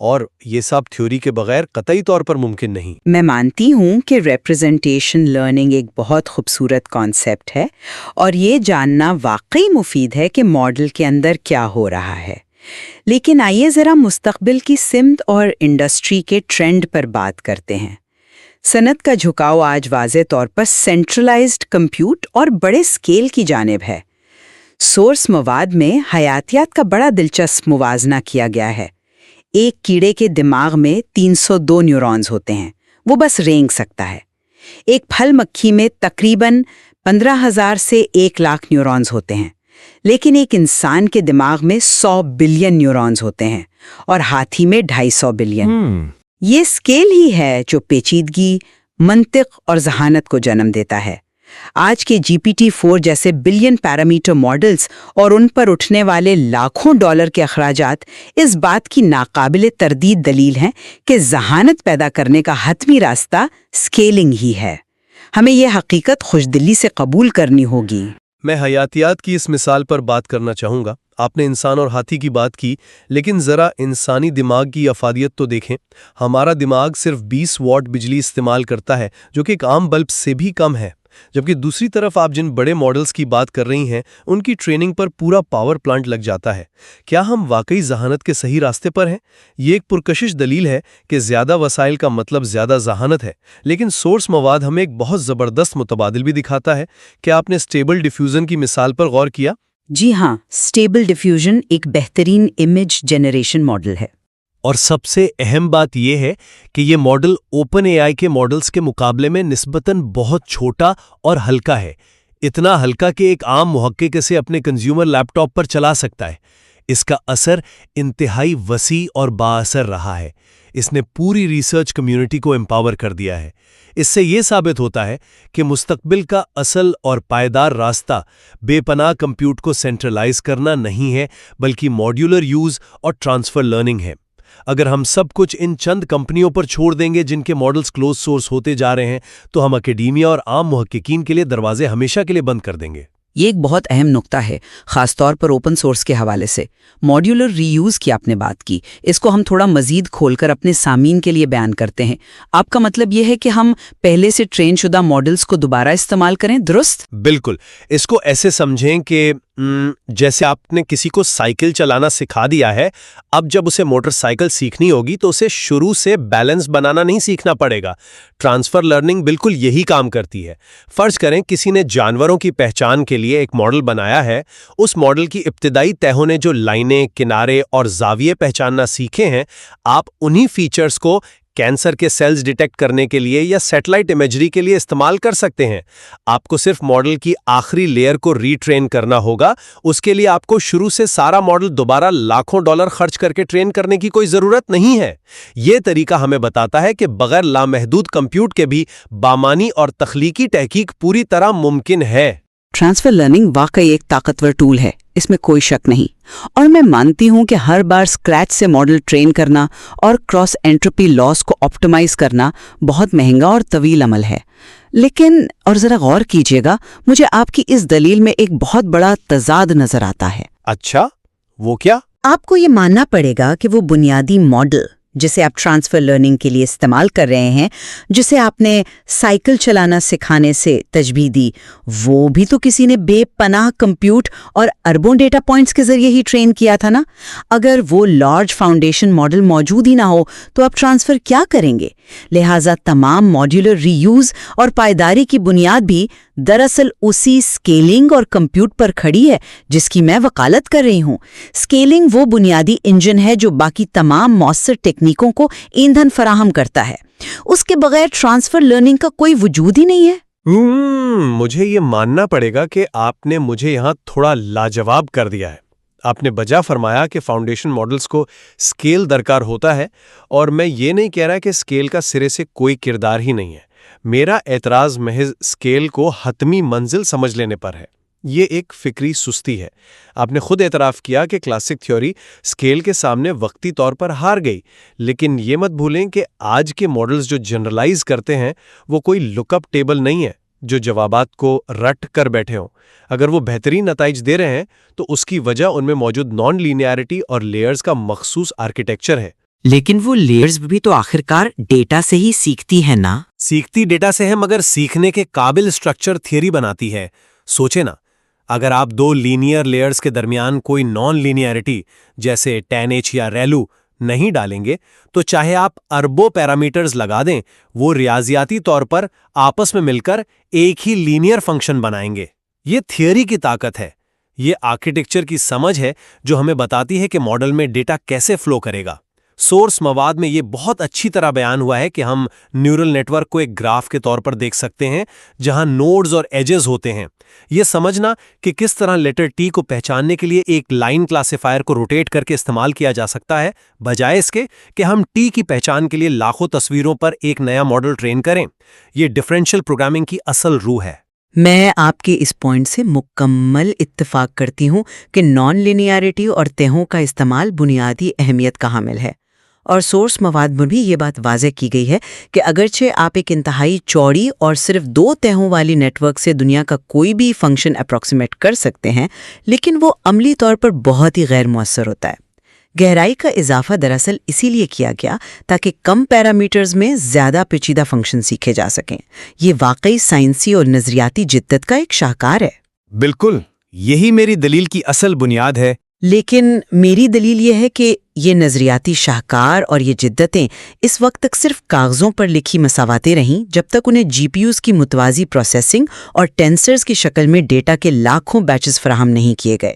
اور یہ سب تھیوری کے بغیر قطعی طور پر ممکن نہیں۔ میں مانتی ہوں کہ ریپرزنٹیشن لرننگ ایک بہت خوبصورت کانسیپٹ ہے اور یہ جاننا واقعی مفید ہے کہ ماڈل کے اندر کیا ہو رہا ہے، لیکن آئیے ذرا مستقبل کی سمت اور انڈسٹری کے ٹرینڈ پر بات کرتے ہیں۔ صنعت کا جھکاؤ آج واضح طور پر سینٹرلائزڈ کمپیوٹ اور بڑے اسکیل کی جانب ہے۔ سورس مواد میں حیاتیات کا بڑا دلچسپ موازنہ کیا گیا ہے۔ ایک کیڑے کے دماغ میں 302 نیورونز ہوتے ہیں، وہ بس رینگ سکتا ہے۔ ایک پھل مکھی میں تقریباً 15,000 سے 1,00,000 نیورونز ہوتے ہیں، لیکن ایک انسان کے دماغ میں 100 بلین نیورونز ہوتے ہیں، اور ہاتھی میں 250 بلین۔ یہ اسکیل ہی ہے جو پیچیدگی، منطق اور ذہانت کو جنم دیتا ہے۔ آج کے GPT-4 جیسے بلین پیرامیٹر ماڈلز اور ان پر اٹھنے والے لاکھوں ڈالر کے اخراجات اس بات کی ناقابل تردید دلیل ہیں کہ ذہانت پیدا کرنے کا حتمی راستہ اسکیلنگ ہی ہے۔ ہمیں یہ حقیقت خوشدلی سے قبول کرنی ہوگی۔ میں حیاتیات کی اس مثال پر بات کرنا چاہوں گا۔ آپ نے انسان اور ہاتھی کی بات کی، لیکن ذرا انسانی دماغ کی افادیت تو دیکھیں۔ ہمارا دماغ صرف 20 واٹ بجلی استعمال کرتا ہے، جو کہ ایک عام بلب سے بھی کم ہے، جبکہ دوسری طرف آپ جن بڑے ماڈلز کی بات کر رہی ہیں ان کی ٹریننگ پر پورا پاور پلانٹ لگ جاتا ہے۔ کیا ہم واقعی ذہانت کے صحیح راستے پر ہیں؟ یہ ایک پرکشش دلیل ہے کہ زیادہ وسائل کا مطلب زیادہ ذہانت ہے، لیکن سورس مواد ہمیں ایک بہت زبردست متبادل بھی دکھاتا ہے۔ کیا آپ نے سٹیبل ڈیفیوژن کی مثال پر غور کیا؟ جی ہاں، سٹیبل ڈیفیوژن ایک بہترین امیج جنریشن ماڈل ہے۔ اور سب سے اہم بات یہ ہے کہ یہ ماڈل اوپن اے آئی کے ماڈلز کے مقابلے میں نسبتاً بہت چھوٹا اور ہلکا ہے، اتنا ہلکا کہ ایک عام محقق اسے اپنے کنزیومر لیپ ٹاپ پر چلا سکتا ہے۔ اس کا اثر انتہائی وسیع اور بااثر رہا ہے۔ اس نے پوری ریسرچ کمیونٹی کو امپاور کر دیا ہے۔ اس سے یہ ثابت ہوتا ہے کہ مستقبل کا اصل اور پائیدار راستہ بے پناہ کمپیوٹ کو سینٹرلائز کرنا نہیں ہے، بلکہ ماڈیولر یوز اور ٹرانسفر لرننگ ہے۔ اگر ہم سب کچھ ان چند کمپنیوں پر چھوڑ دیں گے جن کے ماڈلز کلوز سورس ہوتے جا رہے ہیں، تو ہم اکیڈیمیا اور عام محققین کے لیے دروازے ہمیشہ کے لیے بند کر دیں گے۔ یہ ایک بہت اہم نقطہ ہے، خاص طور پر اوپن سورس کے حوالے سے۔ ماڈیولر ری یوز کی آپ نے بات کی، اس کو ہم تھوڑا مزید کھول کر اپنے سامعین کے لیے بیان کرتے ہیں۔ آپ کا مطلب یہ ہے کہ ہم پہلے سے ٹرین شدہ ماڈلز کو دوبارہ استعمال کریں، درست؟ بالکل، اس کو ایسے سمجھیں کہ جیسے آپ نے کسی کو سائیکل چلانا سکھا دیا ہے، اب جب اسے موٹر سائیکل سیکھنی ہوگی تو اسے شروع سے بیلنس بنانا نہیں سیکھنا پڑے گا۔ ٹرانسفر لرننگ بالکل یہی کام کرتی ہے۔ فرض کریں کسی نے جانوروں کی پہچان کے لیے ایک ماڈل بنایا ہے، اس ماڈل کی ابتدائی تہوں نے جو لائنیں، کنارے اور زاویے پہچاننا سیکھے ہیں، آپ انہی فیچرز کو کینسر کے سیلز ڈیٹیکٹ کرنے کے لیے یا سیٹلائٹ امیجری کے لیے استعمال کر سکتے ہیں۔ آپ کو صرف ماڈل کی آخری لیئر کو ری ٹرین کرنا ہوگا۔ اس کے لیے آپ کو شروع سے سارا ماڈل دوبارہ لاکھوں ڈالر خرچ کر کے ٹرین کرنے کی کوئی ضرورت نہیں ہے۔ یہ طریقہ ہمیں بتاتا ہے کہ بغیر لامحدود کمپیوٹ کے بھی بامانی اور تخلیقی تحقیق پوری طرح ممکن ہے۔ ٹرانسفر لرننگ واقعی ایک طاقتور ٹول ہے، اس میں کوئی شک نہیں، اور میں مانتی ہوں کہ ہر بار اسکریچ سے ماڈل ٹرین کرنا اور کراس انٹروپی لاس کو آپٹیمائز کرنا بہت مہنگا اور طویل عمل ہے۔ لیکن اور ذرا غور کیجیے گا، مجھے آپ کی اس دلیل میں ایک بہت بڑا تضاد نظر آتا ہے۔ اچھا، وہ کیا؟ آپ کو یہ ماننا پڑے گا کہ وہ بنیادی ماڈل جسے آپ ٹرانسفر لرننگ کے لیے استعمال کر رہے ہیں، جسے آپ نے سائیکل چلانا سکھانے سے تشبیہ دی، وہ بھی تو کسی نے بے پناہ کمپیوٹ اور اربوں ڈیٹا پوائنٹس کے ذریعے ہی ٹرین کیا تھا نا۔ اگر وہ لارج فاؤنڈیشن ماڈل موجود ہی نہ ہو تو آپ ٹرانسفر کیا کریں گے؟ لہٰذا تمام ماڈیولر ری یوز اور پائیداری کی بنیاد بھی دراصل اسی اسکیلنگ اور کمپیوٹ پر کھڑی ہے جس کی میں وکالت کر رہی ہوں۔ اسکیلنگ وہ بنیادی انجن ہے جو باقی تمام مؤثر ٹیکنیکوں کو ایندھن فراہم کرتا ہے۔ اس کے بغیر ٹرانسفر لرننگ کا کوئی وجود ہی نہیں ہے۔ مجھے یہ ماننا پڑے گا کہ آپ نے مجھے یہاں تھوڑا لاجواب کر دیا ہے۔ آپ نے بجا فرمایا کہ فاؤنڈیشن ماڈلز کو اسکیل درکار ہوتا ہے، اور میں یہ نہیں کہہ رہا کہ اسکیل کا سرے سے کوئی کردار ہی نہیں ہے۔ میرا اعتراض محض اسکیل کو حتمی منزل سمجھ لینے پر ہے۔ یہ ایک فکری سستی ہے۔ آپ نے خود اعتراف کیا کہ کلاسک تھیوری اسکیل کے سامنے وقتی طور پر ہار گئی، لیکن یہ مت بھولیں کہ آج کے ماڈلز جو جنرلائز کرتے ہیں وہ کوئی لک اپ ٹیبل نہیں ہے جو جوابات کو رٹ کر بیٹھے ہوں۔ اگر وہ بہترین نتائج دے رہے ہیں تو اس کی وجہ ان میں موجود نان لینیئرٹی اور لیئرز کا مخصوص آرکیٹیکچر ہے۔ لیکن وہ لیئرز بھی تو آخرکار ڈیٹا سے ہی سیکھتی ہیں نا؟ سیکھتی ڈیٹا سے ہے، مگر سیکھنے کے قابل سٹرکچر تھیوری بناتی ہے۔ سوچے نا، اگر آپ دو لینیئر لیئرز کے درمیان کوئی نان لینیئرٹی جیسے tan h یا ریلو نہیں ڈالیں گے تو چاہے آپ اربوں پیرامیٹرز لگا دیں، وہ ریاضیاتی طور پر آپس میں مل کر ایک ہی لینیئر فنکشن بنائیں گے۔ یہ تھیوری کی طاقت ہے، یہ آرکیٹیکچر کی سمجھ ہے جو ہمیں بتاتی ہے کہ ماڈل میں ڈیٹا کیسے فلو کرے گا۔ سورس مواد میں یہ بہت اچھی طرح بیان ہوا ہے کہ ہم نیورل نیٹ ورک کو ایک گراف کے طور پر دیکھ سکتے ہیں جہاں نوڈز اور ایجز ہوتے ہیں۔ یہ سمجھنا کہ کس طرح لیٹر ٹی کو پہچاننے کے لیے ایک لائن کلاسیفائر کو روٹیٹ کر کے استعمال کیا جا سکتا ہے، بجائے اس کے کہ ہم ٹی کی پہچان کے لیے لاکھوں تصویروں پر ایک نیا ماڈل ٹرین کریں۔ یہ ڈفرینشیل پروگرامنگ کی اصل روح ہے۔ میں آپ کے اس پوائنٹ سے مکمل اتفاق کرتی ہوں کہ نان لینیئرٹی اور تہوں کا استعمال بنیادی اہمیت کا حامل ہے، اور سورس مواد میں بھی یہ بات واضح کی گئی ہے کہ اگرچہ آپ ایک انتہائی چوڑی اور صرف 2 تہوں والی نیٹ ورک سے دنیا کا کوئی بھی فنکشن اپروکسیمیٹ کر سکتے ہیں، لیکن وہ عملی طور پر بہت ہی غیر مؤثر ہوتا ہے۔ گہرائی کا اضافہ دراصل اسی لیے کیا گیا تاکہ کم پیرامیٹرز میں زیادہ پیچیدہ فنکشن سیکھے جا سکیں۔ یہ واقعی سائنسی اور نظریاتی جدت کا ایک شاہکار ہے۔ بالکل، یہی میری دلیل کی اصل بنیاد ہے۔ لیکن میری دلیل یہ ہے کہ یہ نظریاتی شاہکار اور یہ جدتیں اس وقت تک صرف کاغذوں پر لکھی مساواتیں رہیں جب تک انہیں جی پی یوز کی متوازی پروسیسنگ اور ٹینسرز کی شکل میں ڈیٹا کے لاکھوں بیچز فراہم نہیں کیے گئے۔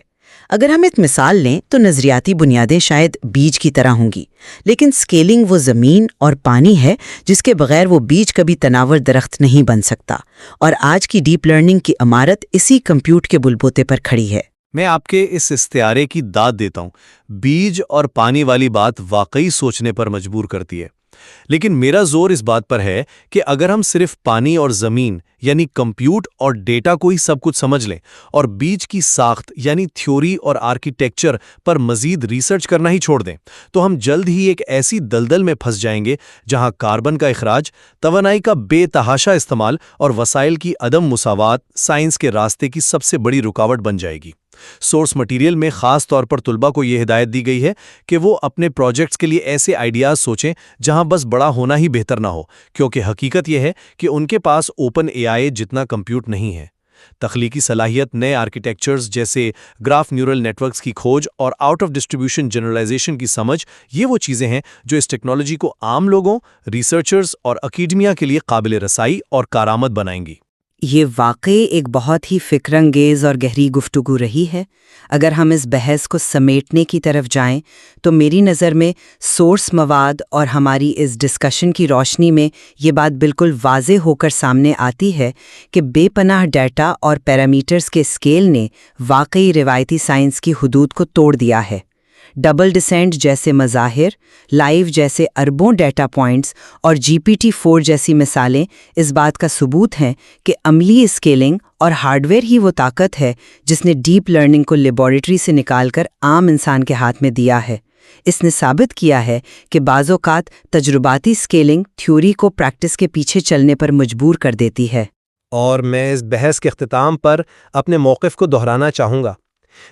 اگر ہم ایک مثال لیں تو نظریاتی بنیادیں شاید بیج کی طرح ہوں گی، لیکن سکیلنگ وہ زمین اور پانی ہے جس کے بغیر وہ بیج کبھی تناور درخت نہیں بن سکتا، اور آج کی ڈیپ لرننگ کی عمارت اسی کمپیوٹ کے بلبوتے پر کھڑی ہے۔ میں آپ کے اس استعارے کی داد دیتا ہوں. بیج اور پانی والی بات واقعی سوچنے پر مجبور کرتی ہے. لیکن میرا زور اس بات پر ہے کہ اگر ہم صرف پانی اور زمین یعنی کمپیوٹ اور ڈیٹا کو ہی سب کچھ سمجھ لیں اور بیج کی ساخت یعنی تھیوری اور آرکیٹیکچر پر مزید ریسرچ کرنا ہی چھوڑ دیں تو ہم جلد ہی ایک ایسی دلدل میں پھنس جائیں گے جہاں کاربن کا اخراج، توانائی کا بے تحاشا استعمال اور وسائل کی عدم مساوات سائنس کے راستے کی سب سے بڑی رکاوٹ بن جائے گی. سورس مٹیریل میں خاص طور پر طلباء کو یہ ہدایت دی گئی ہے کہ وہ اپنے پروجیکٹس کے لیے ایسے آئیڈیاز سوچیں جہاں بس بڑا ہونا ہی بہتر نہ ہو، کیونکہ حقیقت یہ ہے کہ ان کے پاس اوپن اے آئی جتنا کمپیوٹ نہیں ہے. تخلیقی صلاحیت، نئے آرکیٹیکچرز جیسے گراف نیورل نیٹ ورکس کی کھوج اور آؤٹ آف ڈسٹریبیوشن جنرلائزیشن کی سمجھ، یہ وہ چیزیں ہیں جو اس ٹیکنالوجی کو عام لوگوں، ریسرچرز اور اکیڈمیا کے لیے قابل رسائی اور کارآمد بنائیں گی. یہ واقعی ایک بہت ہی فکر انگیز اور گہری گفتگو رہی ہے. اگر ہم اس بحث کو سمیٹنے کی طرف جائیں تو میری نظر میں سورس مواد اور ہماری اس ڈسکشن کی روشنی میں یہ بات بالکل واضح ہو کر سامنے آتی ہے کہ بے پناہ ڈیٹا اور پیرامیٹرز کے اسکیل نے واقعی روایتی سائنس کی حدود کو توڑ دیا ہے. ڈبل ڈسینٹ جیسے مظاہر، لائیو جیسے اربوں ڈیٹا پوائنٹس اور GPT-4 جیسی مثالیں اس بات کا ثبوت ہیں کہ عملی اسکیلنگ اور ہارڈ ویئر ہی وہ طاقت ہے جس نے ڈیپ لرننگ کو لیبارٹری سے نکال کر عام انسان کے ہاتھ میں دیا ہے. اس نے ثابت کیا ہے کہ بعض اوقات تجرباتی اسکیلنگ تھیوری کو پریکٹس کے پیچھے چلنے پر مجبور کر دیتی ہے. اور میں اس بحث کے اختتام پر اپنے موقف کو دہرانا چاہوں گا.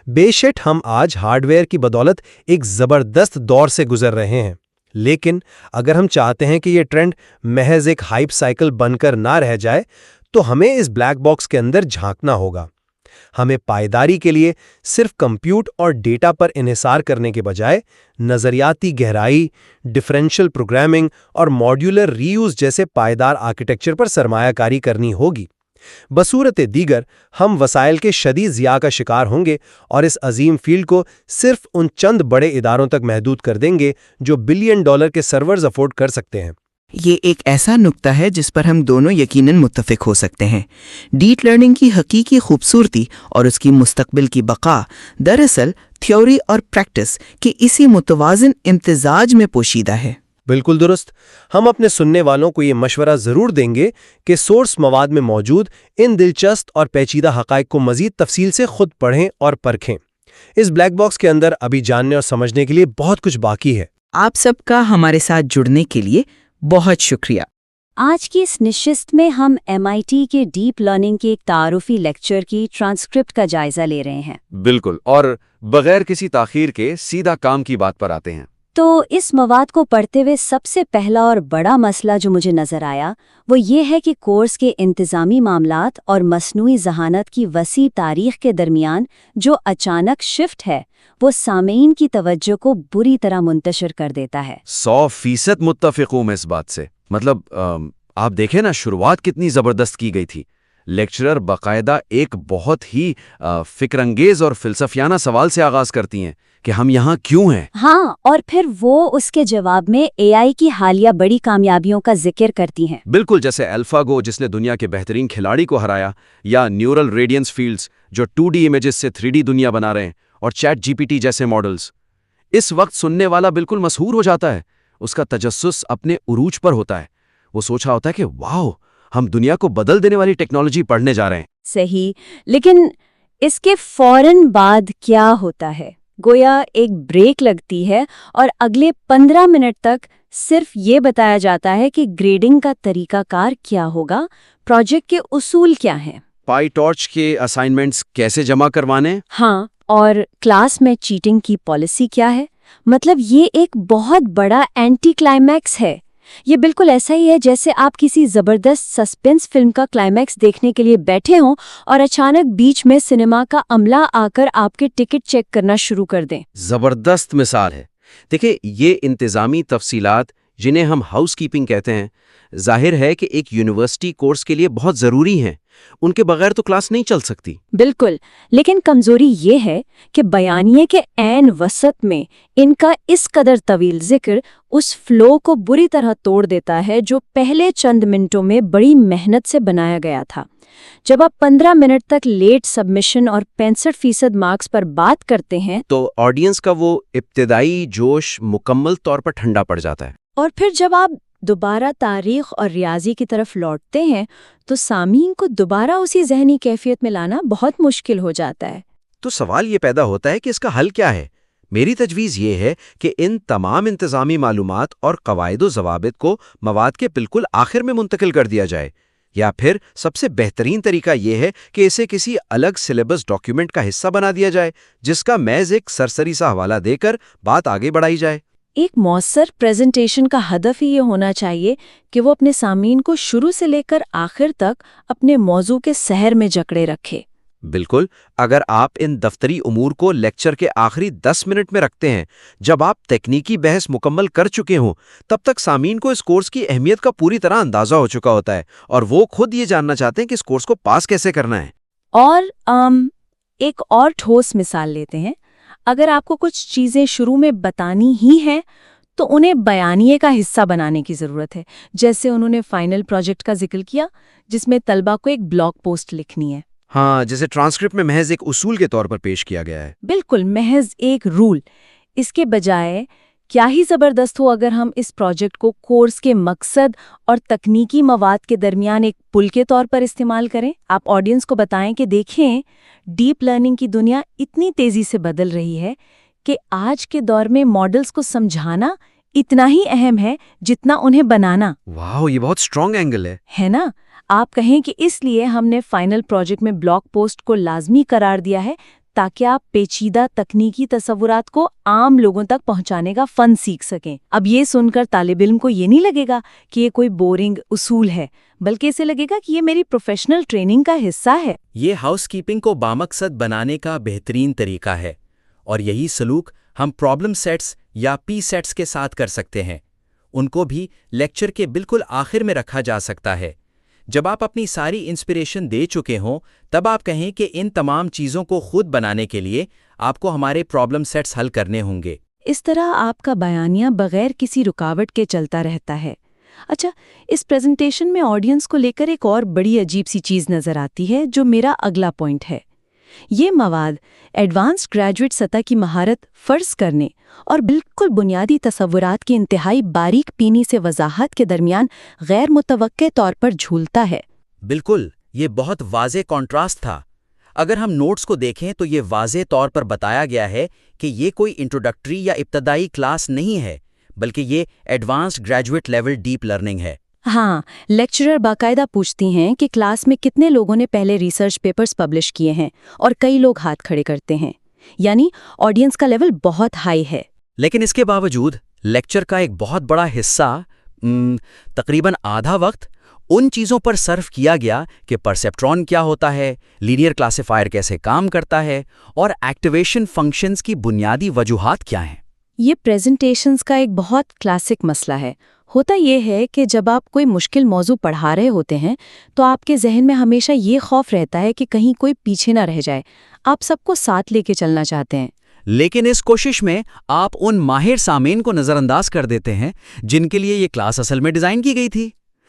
بے شک ہم آج ہارڈ ویئر کی بدولت ایک زبردست دور سے گزر رہے ہیں، لیکن اگر ہم چاہتے ہیں کہ یہ ٹرینڈ محض ایک ہائپ سائیکل بن کر نہ رہ جائے تو ہمیں اس بلیک باکس کے اندر جھانکنا ہوگا. ہمیں پائیداری کے لیے صرف کمپیوٹ اور ڈیٹا پر انحصار کرنے کے بجائے نظریاتی گہرائی، ڈفرینشل پروگرامنگ اور ماڈیولر ری یوز جیسے پائیدار آرکیٹیکچر پر سرمایہ کاری کرنی ہوگی. بصورت دیگر ہم وسائل کے شدید ضیاع کا شکار ہوں گے اور اس عظیم فیلڈ کو صرف ان چند بڑے اداروں تک محدود کر دیں گے جو $1 بلین کے سرورز افورڈ کر سکتے ہیں. یہ ایک ایسا نکتہ ہے جس پر ہم دونوں یقیناً متفق ہو سکتے ہیں. ڈیپ لرننگ کی حقیقی خوبصورتی اور اس کی مستقبل کی بقا دراصل تھیوری اور پریکٹس کے اسی متوازن امتزاج میں پوشیدہ ہے. بالکل درست. ہم اپنے سننے والوں کو یہ مشورہ ضرور دیں گے کہ سورس مواد میں موجود ان دلچسپ اور پیچیدہ حقائق کو مزید تفصیل سے خود پڑھیں اور پرکھیں. اس بلیک باکس کے اندر ابھی جاننے اور سمجھنے کے لیے بہت کچھ باقی ہے. آپ سب کا ہمارے ساتھ جڑنے کے لیے بہت شکریہ. آج کی اس نشست میں ہم MIT کے ڈیپ لرننگ کے ایک تعارفی لیکچر کی ٹرانسکرپٹ کا جائزہ لے رہے ہیں. بالکل، اور بغیر کسی تاخیر کے سیدھا کام کی بات پر آتے ہیں. تو اس مواد کو پڑھتے ہوئے سب سے پہلا اور بڑا مسئلہ جو مجھے نظر آیا وہ یہ ہے کہ کورس کے انتظامی معاملات اور مصنوعی ذہانت کی وسیع تاریخ کے درمیان جو اچانک شفٹ ہے وہ سامعین کی توجہ کو بری طرح منتشر کر دیتا ہے. 100% متفق ہوں میں اس بات سے. مطلب آپ دیکھیں نا، شروعات کتنی زبردست کی گئی تھی. لیکچرر باقاعدہ ایک بہت ہی فکر انگیز اور فلسفیانہ سوال سے آغاز کرتی ہیں کہ ہم یہاں کیوں ہیں. ہاں، اور پھر وہ اس کے جواب میں AI کی حالیہ بڑی کامیابیوں کا ذکر کرتی ہیں. بالکل، جیسے الفا گو جس نے دنیا کے بہترین کھلاڑی کو ہرایا، یا نیورل ریڈینس فیلڈز جو 2D امیجز سے 3D دنیا بنا رہے ہیں، اور چیٹ GPT جیسے ماڈلز. اس وقت سننے والا بالکل مسحور ہو جاتا ہے. اس کا تجسس اپنے عروج پر ہوتا ہے. وہ سوچ رہا ہوتا ہے کہ واو، ہم دنیا کو بدل دینے والی ٹیکنالوجی پڑھنے جا رہے ہیں. صحیح، لیکن اس کے فوراً بعد کیا ہوتا ہے؟ گویا ایک بریک لگتی ہے اور اگلے 15 منٹ تک صرف یہ بتایا جاتا ہے کہ گریڈنگ کا طریقہ کار کیا ہوگا، پروجیکٹ کے اصول کیا ہیں، پائی ٹارچ کے اسائنمنٹس کیسے جمع کروانے، ہاں، اور کلاس میں چیٹنگ کی پالیسی کیا ہے. مطلب یہ ایک بہت بڑا اینٹی کلائمیکس ہے. یہ بالکل ایسا ہی ہے جیسے آپ کسی زبردست سسپنس فلم کا کلائمیکس دیکھنے کے لیے بیٹھے ہوں اور اچانک بیچ میں سنیما کا عملہ آ کر آپ کے ٹکٹ چیک کرنا شروع کر دیں. زبردست مثال ہے. دیکھیں، یہ انتظامی تفصیلات جنہیں ہم ہاؤس کیپنگ کہتے ہیں، ظاہر ہے کہ ایک یونیورسٹی کورس کے لیے بہت ضروری ہیں۔ ان کے بغیر تو کلاس نہیں چل سکتی۔ بالکل، لیکن کمزوری یہ ہے کہ بیانیے کے عین وسط میں ان کا اس قدر طویل ذکر اس فلو کو بری طرح توڑ دیتا ہے جو پہلے چند منٹوں میں بڑی محنت سے بنایا گیا تھا۔ جب آپ 15 منٹ تک لیٹ سبمیشن اور 65% مارکس پر بات کرتے ہیں تو آڈینس کا وہ ابتدائی جوش مکمل طور پر ٹھنڈا پڑ جاتا ہے، اور پھر جب آپ دوبارہ تاریخ اور ریاضی کی طرف لوٹتے ہیں تو سامعین کو دوبارہ اسی ذہنی کیفیت میں لانا بہت مشکل ہو جاتا ہے۔ تو سوال یہ پیدا ہوتا ہے کہ اس کا حل کیا ہے؟ میری تجویز یہ ہے کہ ان تمام انتظامی معلومات اور قواعد و ضوابط کو مواد کے بالکل آخر میں منتقل کر دیا جائے، یا پھر سب سے بہترین طریقہ یہ ہے کہ اسے کسی الگ سلیبس ڈاکیومنٹ کا حصہ بنا دیا جائے، جس کا محض ایک سرسری سا حوالہ دے کر بات آگے بڑھائی جائے۔ ایک مؤثر پریزنٹیشن کا ہدف ہی یہ ہونا چاہیے کہ وہ اپنے سامعین کو شروع سے لے کر آخر تک اپنے موضوع کے سحر میں جکڑے رکھے۔ بالکل، اگر آپ ان دفتری امور کو لیکچر کے آخری 10 منٹ میں رکھتے ہیں، جب آپ تکنیکی بحث مکمل کر چکے ہوں، تب تک سامعین کو اس کورس کی اہمیت کا پوری طرح اندازہ ہو چکا ہوتا ہے، اور وہ خود یہ جاننا چاہتے ہیں کہ اس کورس کو پاس کیسے کرنا ہے۔ اور ایک اور ٹھوس مثال لیتے ہیں۔ اگر آپ کو کچھ چیزیں شروع میں بتانی ہی ہیں تو انہیں بیانیے کا حصہ بنانے کی ضرورت ہے، جیسے انہوں نے فائنل پروجیکٹ کا ذکر کیا جس میں طلبہ کو ایک بلاگ پوسٹ لکھنی ہے۔ ہاں، جیسے ٹرانسکرپٹ میں محض ایک اصول کے طور پر پیش کیا گیا ہے۔ بالکل، محض ایک رول۔ اس کے بجائے کیا ہی زبردست ہو اگر ہم اس پروجیکٹ کو کورس کے مقصد اور تکنیکی مواد کے درمیان ایک پل کے طور پر استعمال کریں۔ آپ آڈینس کو بتائیں کہ دیکھیں، ڈیپ لرننگ کی دنیا اتنی تیزی سے بدل رہی ہے کہ آج کے دور میں ماڈلز کو سمجھانا اتنا ہی اہم ہے جتنا انہیں بنانا۔ واو، یہ بہت سٹرونگ اینگل ہے نا؟ آپ کہیں کہ اس لیے ہم نے فائنل پروجیکٹ میں بلاگ پوسٹ کو لازمی قرار دیا ہے تاکہ آپ پیچیدہ تکنیکی تصورات کو عام لوگوں تک پہنچانے کا فن سیکھ سکیں۔ اب یہ سن کر طالب علم کو یہ نہیں لگے گا کہ یہ کوئی بورنگ اصول ہے، بلکہ اسے لگے گا کہ یہ میری پروفیشنل ٹریننگ کا حصہ ہے۔ یہ ہاؤس کیپنگ کو بامقصد بنانے کا بہترین طریقہ ہے، اور یہی سلوک ہم پرابلم سیٹس یا پی سیٹس کے ساتھ کر سکتے ہیں۔ ان کو بھی لیکچر کے بالکل آخر میں رکھا جا سکتا ہے۔ جب آپ اپنی ساری انسپریشن دے چکے ہوں، تب آپ کہیں کہ ان تمام چیزوں کو خود بنانے کے لیے آپ کو ہمارے پرابلم سیٹس حل کرنے ہوں گے۔ اس طرح آپ کا بیانیہ بغیر کسی رکاوٹ کے چلتا رہتا ہے۔ اچھا، اس پریزنٹیشن میں آڈینس کو لے کر ایک اور بڑی عجیب سی چیز نظر آتی ہے جو میرا اگلا پوائنٹ ہے۔ یہ مواد ایڈوانسڈ گریجویٹ سطح کی مہارت فرض کرنے اور بالکل بنیادی تصورات کی انتہائی باریک پینی سے وضاحت کے درمیان غیر متوقع طور پر جھولتا ہے۔ بالکل، یہ بہت واضح کنٹراسٹ تھا۔ اگر ہم نوٹس کو دیکھیں تو یہ واضح طور پر بتایا گیا ہے کہ یہ کوئی انٹروڈکٹری یا ابتدائی کلاس نہیں ہے، بلکہ یہ advanced graduate level deep learning ہے۔ ہاں، لیکچرر باقاعدہ پوچھتی ہیں کہ کلاس میں کتنے لوگوں نے پہلے ریسرچ پیپرز پبلش کیے ہیں، اور کئی لوگ ہاتھ کھڑے کرتے ہیں، یعنی آڈینس کا لیول بہت ہائی ہے۔ لیکن اس کے باوجود لیکچر کا ایک بہت بڑا حصہ، تقریباً آدھا وقت، ان چیزوں پر صرف کیا گیا کہ پرسیپٹرون کیا ہوتا ہے، لینئر کلاسیفائر کیسے کام کرتا ہے، اور ایکٹیویشن فنکشنز کی بنیادی وجوہات کیا ہیں۔ یہ پریزنٹیشنز کا ایک بہت کلاسک مسئلہ ہے۔ ہوتا یہ ہے کہ جب آپ کوئی مشکل موضوع پڑھا رہے ہوتے ہیں تو آپ کے ذہن میں ہمیشہ یہ خوف رہتا ہے کہ کہیں کوئی پیچھے نہ رہ جائے۔ آپ سب کو ساتھ لے کے چلنا چاہتے ہیں، لیکن اس کوشش میں آپ ان ماہر سامعین کو نظر انداز کر دیتے ہیں جن کے لیے یہ کلاس اصل میں ڈیزائن کی گئی تھی۔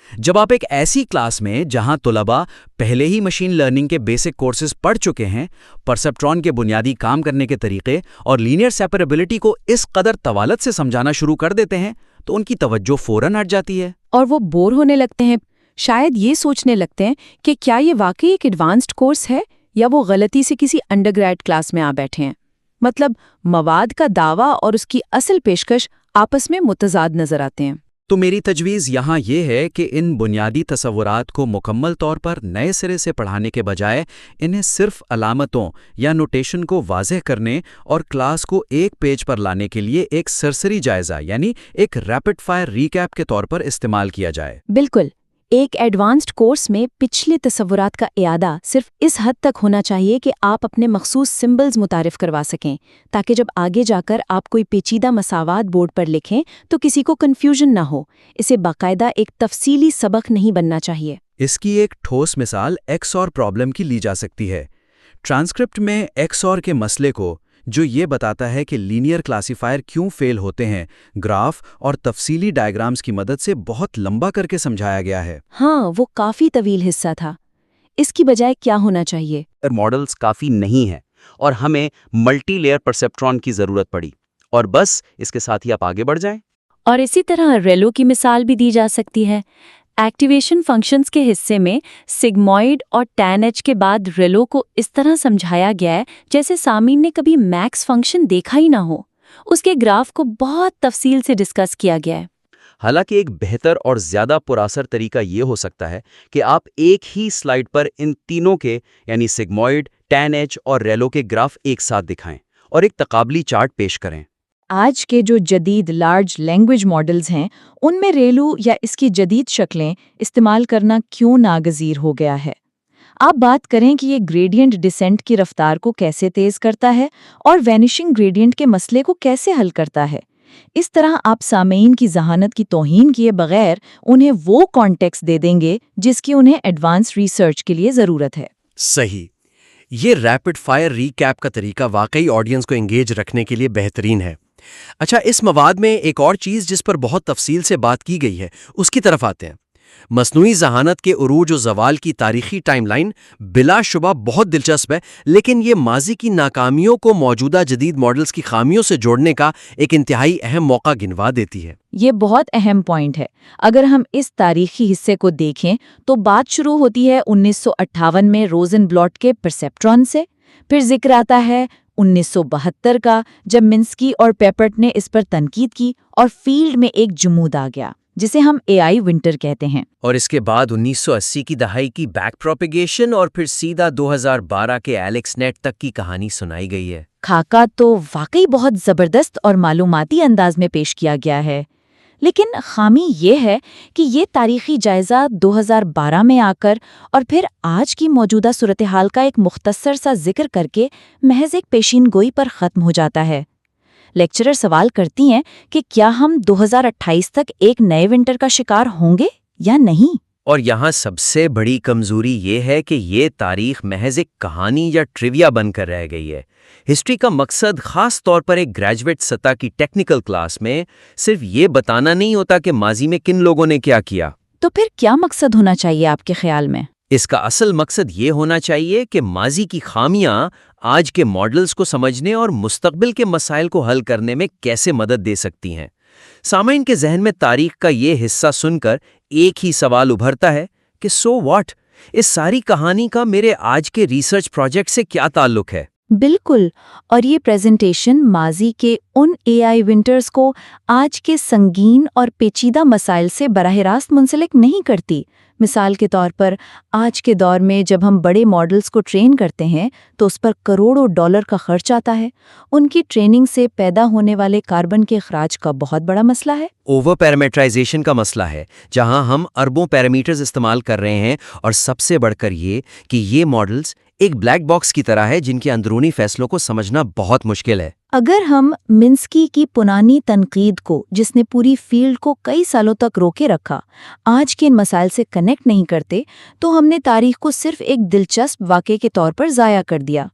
جب آپ ایک ایسی کلاس میں جہاں طلباء پہلے ہی مشین لرننگ کے بیسک کورسز پڑھ چکے ہیں، پرسیپٹرون کے بنیادی کام کرنے کے طریقے اور لینئر سیپریبلٹی کو اس قدر طوالت سے سمجھانا شروع کر دیتے ہیں، تو ان کی توجہ فوراً ہٹ جاتی ہے، اور وہ بور ہونے لگتے ہیں، شاید یہ سوچنے لگتے ہیں کہ کیا یہ واقعی ایک ایڈوانسڈ کورس ہے یا وہ غلطی سے کسی انڈر گریڈ کلاس میں آ بیٹھے ہیں۔ مطلب مواد کا دعویٰ اور اس کی اصل پیشکش آپس میں متضاد نظر آتے ہیں۔ تو میری تجویز یہاں یہ ہے کہ ان بنیادی تصورات کو مکمل طور پر نئے سرے سے پڑھانے کے بجائے انہیں صرف علامتوں یا نوٹیشن کو واضح کرنے اور کلاس کو ایک پیج پر لانے کے لیے ایک سرسری جائزہ، یعنی ایک ریپڈ فائر ریکیپ کے طور پر استعمال کیا جائے۔ بالکل، ایک ایڈوانسڈ کورس میں پچھلے تصورات کا اعادہ صرف اس حد تک ہونا چاہیے کہ آپ اپنے مخصوص سمبلز متعارف کروا سکیں تاکہ جب آگے جا کر آپ کوئی پیچیدہ مساوات بورڈ پر لکھیں تو کسی کو کنفیوژن نہ ہو۔ اسے باقاعدہ ایک تفصیلی سبق نہیں بننا چاہیے۔ اس کی ایک ٹھوس مثال ایکس اور پرابلم کی لی جا سکتی ہے۔ ٹرانسکرپٹ میں ایکس اور کے مسئلے کو، جو یہ بتاتا ہے کہ لینئر کلاسیفائر کیوں فیل ہوتے ہیں، گراف اور تفصیلی ڈائیگرامز کی مدد سے بہت لمبا کر کے سمجھایا گیا ہے۔ ہاں، وہ کافی طویل حصہ تھا۔ اس کی بجائے کیا ہونا چاہیے؟ ماڈلز کافی نہیں ہیں اور ہمیں ملٹی لیئر پرسیپٹرون کی ضرورت پڑی، اور بس اس کے ساتھ ہی آپ آگے بڑھ جائیں۔ اور اسی طرح ریلو کی مثال بھی دی جا سکتی ہے۔ ایکٹیویشن فنکشنز کے حصے میں سگموئڈ اور ٹین ایچ کے بعد ریلو کو اس طرح سمجھایا گیا ہے جیسے سامعین نے کبھی میکس فنکشن دیکھا ہی نہ ہو۔ اس کے گراف کو بہت تفصیل سے ڈسکس کیا گیا ہے۔ حالانکہ ایک بہتر اور زیادہ پراثر طریقہ یہ ہو سکتا ہے کہ آپ ایک ہی سلائیڈ پر ان تینوں کے یعنی سگموئڈ، ٹین ایچ اور ریلو کے گراف ایک ساتھ دکھائیں اور ایک تقابلی چارٹ پیش کریں۔ آج کے جو جدید لارج لینگویج ماڈلز ہیں ان میں ریلو یا اس کی جدید شکلیں استعمال کرنا کیوں ناگزیر ہو گیا ہے؟ آپ بات کریں کہ یہ گریڈینٹ ڈسینٹ کی رفتار کو کیسے تیز کرتا ہے اور وینیشنگ گریڈینٹ کے مسئلے کو کیسے حل کرتا ہے۔ اس طرح آپ سامعین کی ذہانت کی توہین کیے بغیر انہیں وہ کانٹیکسٹ دے دیں گے جس کی انہیں ایڈوانس ریسرچ کے لیے ضرورت ہے۔ صحیح۔ یہ ریپڈ فائر ریکیپ کا طریقہ واقعی آڈینس کو انگیج رکھنے کے لیے بہترین ہے۔ اچھا، اس مواد میں ایک اور چیز جس پر بہت تفصیل سے بات کی گئی ہے اس کی طرف آتے ہیں۔ مصنوعی ذہانت کے عروج و زوال کی تاریخی ٹائم لائن بلا شبہ بہت دلچسپ ہے، لیکن یہ ماضی کی ناکامیوں کو موجودہ جدید ماڈلز کی خامیوں سے جوڑنے کا ایک انتہائی اہم موقع گنوا دیتی ہے۔ یہ بہت اہم پوائنٹ ہے۔ اگر ہم اس تاریخی حصے کو دیکھیں تو بات شروع ہوتی ہے 1958 میں روزن بلاٹ کے پرسیپٹرون سے، پھر ذکر آتا ہے 1972 کا جب منسکی اور پیپرٹ نے اس پر تنقید کی اور فیلڈ میں ایک جمود آ گیا جسے ہم اے آئی ونٹر کہتے ہیں۔ اور اس کے بعد 1980 کی دہائی کی بیک پروپیگیشن اور پھر سیدھا 2012 کے ایلیکس نیٹ تک کی کہانی سنائی گئی ہے۔ خاکہ تو واقعی بہت زبردست اور معلوماتی انداز میں پیش کیا گیا ہے، لیکن خامی یہ ہے کہ یہ تاریخی جائزہ 2012 میں آ کر اور پھر آج کی موجودہ صورتحال کا ایک مختصر سا ذکر کر کے محض ایک پیشین گوئی پر ختم ہو جاتا ہے۔ لیکچرر سوال کرتی ہیں کہ کیا ہم 2028 تک ایک نئے ونٹر کا شکار ہوں گے یا نہیں؟ اور یہاں سب سے بڑی کمزوری یہ ہے کہ یہ تاریخ محض ایک کہانی یا ٹریویا بن کر رہ گئی ہے۔ ہسٹری کا مقصد خاص طور پر ایک گریجویٹ سطح کی ٹیکنیکل کلاس میں صرف یہ بتانا نہیں ہوتا کہ ماضی میں کن لوگوں نے کیا کیا۔ تو پھر کیا مقصد ہونا چاہیے آپ کے خیال میں؟ اس کا اصل مقصد یہ ہونا چاہیے کہ ماضی کی خامیاں آج کے ماڈلز کو سمجھنے اور مستقبل کے مسائل کو حل کرنے میں کیسے مدد دے سکتی ہیں۔ سامعین کے ذہن میں تاریخ کا یہ حصہ سن کر ایک ہی سوال ابھرتا ہے کہ سو واٹ؟ اس ساری کہانی کا میرے آج کے ریسرچ پروجیکٹ سے کیا تعلق ہے؟ بالکل، اور یہ پریزنٹیشن ماضی کے ان اے آئی ونٹرز کو آج کے سنگین اور پیچیدہ مسائل سے براہ راست منسلک نہیں کرتی۔ مثال کے طور پر آج کے دور میں جب ہم بڑے ماڈلز کو ٹرین کرتے ہیں تو اس پر کروڑوں ڈالر کا خرچ آتا ہے۔ ان کی ٹریننگ سے پیدا ہونے والے کاربن کے اخراج کا بہت بڑا مسئلہ ہے۔ اوور پیرامیٹرائزیشن کا مسئلہ ہے، جہاں ہم اربوں پیرامیٹرز استعمال کر رہے ہیں، اور سب سے بڑھ کر یہ کہ یہ ماڈلز ایک بلیک باکس کی طرح ہے جن کے اندرونی فیصلوں کو سمجھنا بہت مشکل ہے۔ اگر ہم منسکی کی پرانی تنقید کو، جس نے پوری فیلڈ کو کئی سالوں تک روکے رکھا، آج کے ان مسائل سے کنیکٹ نہیں کرتے تو ہم نے تاریخ کو صرف ایک دلچسپ واقعے کے طور پر ضائع کر دیا۔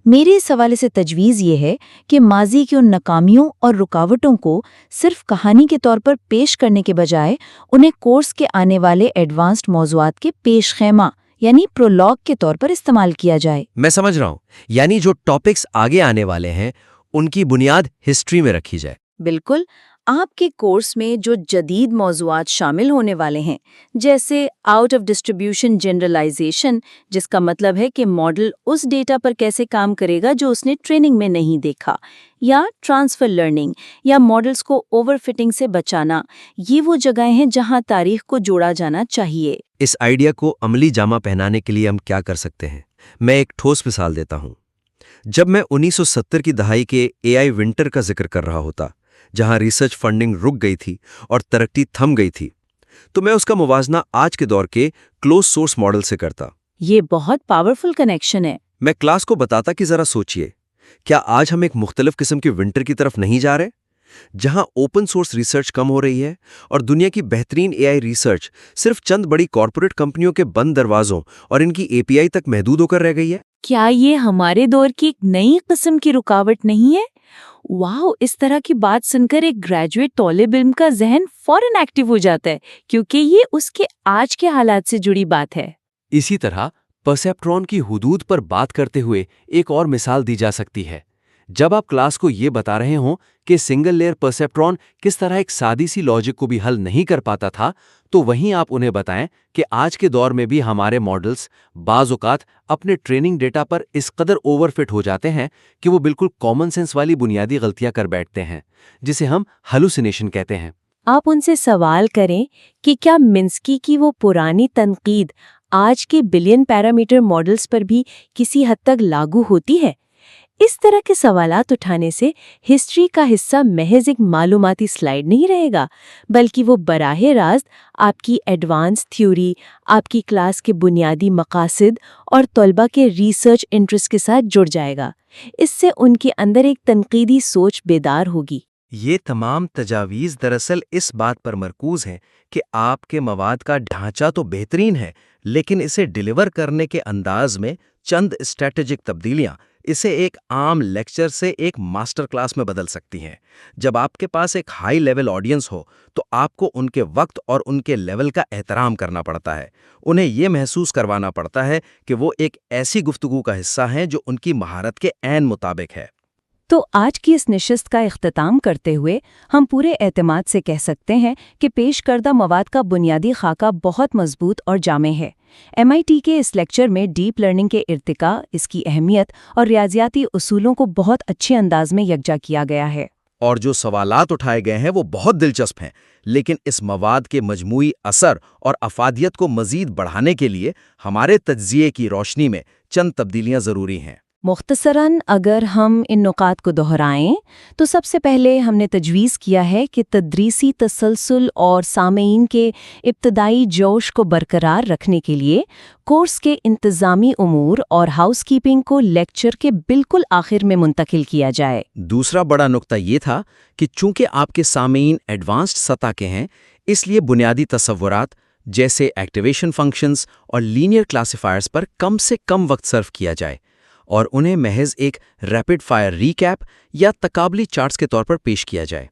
میرے اس حوالے سے تجویز یہ ہے کہ ماضی کی ان ناکامیوں اور رکاوٹوں کو صرف کہانی کے طور پر پیش کرنے کے بجائے انہیں کورس کے آنے والے ایڈوانسڈ موضوعات کے پیش خیمہ یعنی پرولاگ کے طور پر استعمال کیا جائے۔ میں سمجھ رہا ہوں، یعنی جو ٹاپکس آگے آنے والے ہیں ان کی بنیاد ہسٹری میں رکھی جائے۔ بالکل، آپ کے کورس میں جو جدید موضوعات شامل ہونے والے ہیں، جیسے آؤٹ آف ڈسٹریبیوشن جنرلائزیشن، جس کا مطلب ہے کہ ماڈل اس ڈیٹا پر کیسے کام کرے گا جو اس نے ٹریننگ میں نہیں دیکھا، یا ٹرانسفر لرننگ، یا ماڈلز کو اوور فٹنگ سے بچانا، یہ وہ جگہیں ہیں جہاں تاریخ کو جوڑا جانا چاہیے۔ اس آئیڈیا کو عملی جامہ پہنانے کے لیے ہم کیا کر سکتے ہیں؟ میں ایک ٹھوس مثال دیتا ہوں۔ جب میں 1970 کی دہائی کے اے آئی ونٹر کا ذکر کر رہا ہوتا، جہاں ریسرچ فنڈنگ رک گئی تھی اور ترقی تھم گئی تھی، تو میں اس کا موازنہ آج کے دور کے کلوز سورس ماڈل سے کرتا۔ یہ بہت پاورفل کنیکشن ہے۔ میں کلاس کو بتاتا کہ ذرا سوچئے، کیا آج ہم ایک مختلف قسم کے ونٹر کی طرف نہیں جا رہے، جہاں اوپن سورس ریسرچ کم ہو رہی ہے اور دنیا کی بہترین اے آئی ریسرچ صرف چند بڑی کارپوریٹ کمپنیوں کے بند دروازوں اور ان کی اے پی آئی تک محدود ہو کر رہ گئی ہے؟ کیا یہ ہمارے دور کی ایک نئی قسم کی رکاوٹ نہیں ہے؟ واو، اس طرح کی بات سن کر ایک گریجویٹ طالب علم کا ذہن فوراً ایکٹیو ہو جاتا ہے، کیونکہ یہ اس کے آج کے حالات سے جڑی بات ہے۔ اسی طرح پرسیپٹرون کی حدود پر بات کرتے ہوئے ایک اور مثال دی جا سکتی ہے۔ جب آپ کلاس کو یہ بتا رہے ہوں کہ سنگل لیئر پرسیپٹرون کس طرح ایک سادی سی لاجک کو بھی حل نہیں کر پاتا تھا، تو وہیں آپ انہیں بتائیں کہ آج کے دور میں بھی ہمارے ماڈلز بعض اوقات اپنے ٹریننگ ڈیٹا پر اس قدر اوور فٹ ہو جاتے ہیں کہ وہ بالکل کامن سینس والی بنیادی غلطیاں کر بیٹھتے ہیں، جسے ہم ہلوسینیشن کہتے ہیں۔ آپ ان سے سوال کریں کہ کیا منسکی کی وہ پرانی تنقید آج کے بلین پیرامیٹر ماڈلز پر بھی کسی حد تک لاگو ہوتی ہے؟ اس طرح کے سوالات اٹھانے سے ہسٹری کا حصہ محض ایک معلوماتی سلائیڈ نہیں رہے گا، بلکہ وہ براہ راست آپ کی ایڈوانس تھیوری، آپ کی کلاس کے بنیادی مقاصد اور طلبہ کے ریسرچ انٹرسٹ کے ساتھ جڑ جائے گا۔ اس سے ان کے اندر ایک تنقیدی سوچ بیدار ہوگی۔ یہ تمام تجاویز دراصل اس بات پر مرکوز ہیں کہ آپ کے مواد کا ڈھانچہ تو بہترین ہے، لیکن اسے ڈیلیور کرنے کے انداز میں چند اسٹریٹجک تبدیلیاں اسے ایک عام لیکچر سے ایک ماسٹر کلاس میں بدل سکتی ہیں۔ جب آپ کے پاس ایک ہائی لیول آڈینس ہو تو آپ کو ان کے وقت اور ان کے لیول کا احترام کرنا پڑتا ہے، انہیں یہ محسوس کروانا پڑتا ہے کہ وہ ایک ایسی گفتگو کا حصہ ہیں جو ان کی مہارت کے عین مطابق ہے۔ تو آج کی اس نشست کا اختتام کرتے ہوئے ہم پورے اعتماد سے کہہ سکتے ہیں کہ پیش کردہ مواد کا بنیادی خاکہ بہت مضبوط اور جامع ہے۔ MIT کے اس لیکچر میں ڈیپ لرننگ کے ارتقاء، اس کی اہمیت اور ریاضیاتی اصولوں کو بہت اچھے انداز میں یکجا کیا گیا ہے۔ اور جو سوالات اٹھائے گئے ہیں وہ بہت دلچسپ ہیں، لیکن اس مواد کے مجموعی اثر اور افادیت کو مزید بڑھانے کے لیے ہمارے تجزیے کی روشنی میں چند تبدیلیاں ضروری ہیں۔ مختصراً اگر ہم ان نکات کو دہرائیں تو سب سے پہلے ہم نے تجویز کیا ہے کہ تدریسی تسلسل اور سامعین کے ابتدائی جوش کو برقرار رکھنے کے لیے کورس کے انتظامی امور اور ہاؤس کیپنگ کو لیکچر کے بالکل آخر میں منتقل کیا جائے۔ دوسرا بڑا نقطہ یہ تھا کہ چونکہ آپ کے سامعین ایڈوانسڈ سطح کے ہیں، اس لیے بنیادی تصورات جیسے ایکٹیویشن فنکشنز اور لینئر کلاسیفائرز پر کم سے کم وقت صرف کیا جائے اور انہیں محض ایک ریپڈ فائر ریکیپ یا تقابلی چارٹس کے طور پر پیش کیا جائے۔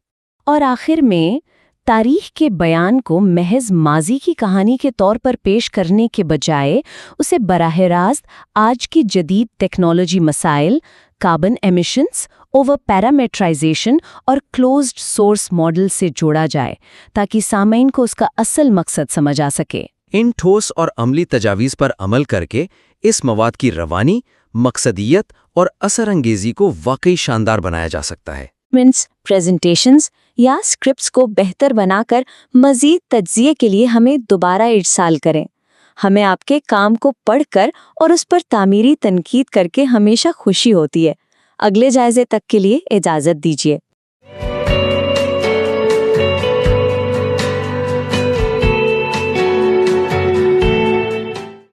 اور آخر میں تاریخ کے بیان کو محض ماضی کی کہانی کے طور پر پیش کرنے کے بجائے اسے براہ راست آج کی جدید ٹیکنالوجی مسائل، کاربن ایمیشنز، اوور پیرامیٹرائزیشن اور کلوزڈ سورس ماڈل سے جوڑا جائے تاکہ سامعین کو اس کا اصل مقصد سمجھ آ سکے۔ ان ٹھوس اور عملی تجاویز پر عمل کر کے اس مواد کی روانی، مقصدیت اور اثر انگیزی کو واقعی شاندار بنایا جا سکتا ہے۔ پریزنٹیشنز یا اسکرپٹس کو بہتر بنا کر مزید تجزیے کے لیے ہمیں دوبارہ ارسال کریں۔ ہمیں آپ کے کام کو پڑھ کر اور اس پر تعمیری تنقید کر کے ہمیشہ خوشی ہوتی ہے۔ اگلے جائزے تک کے لیے اجازت دیجیے۔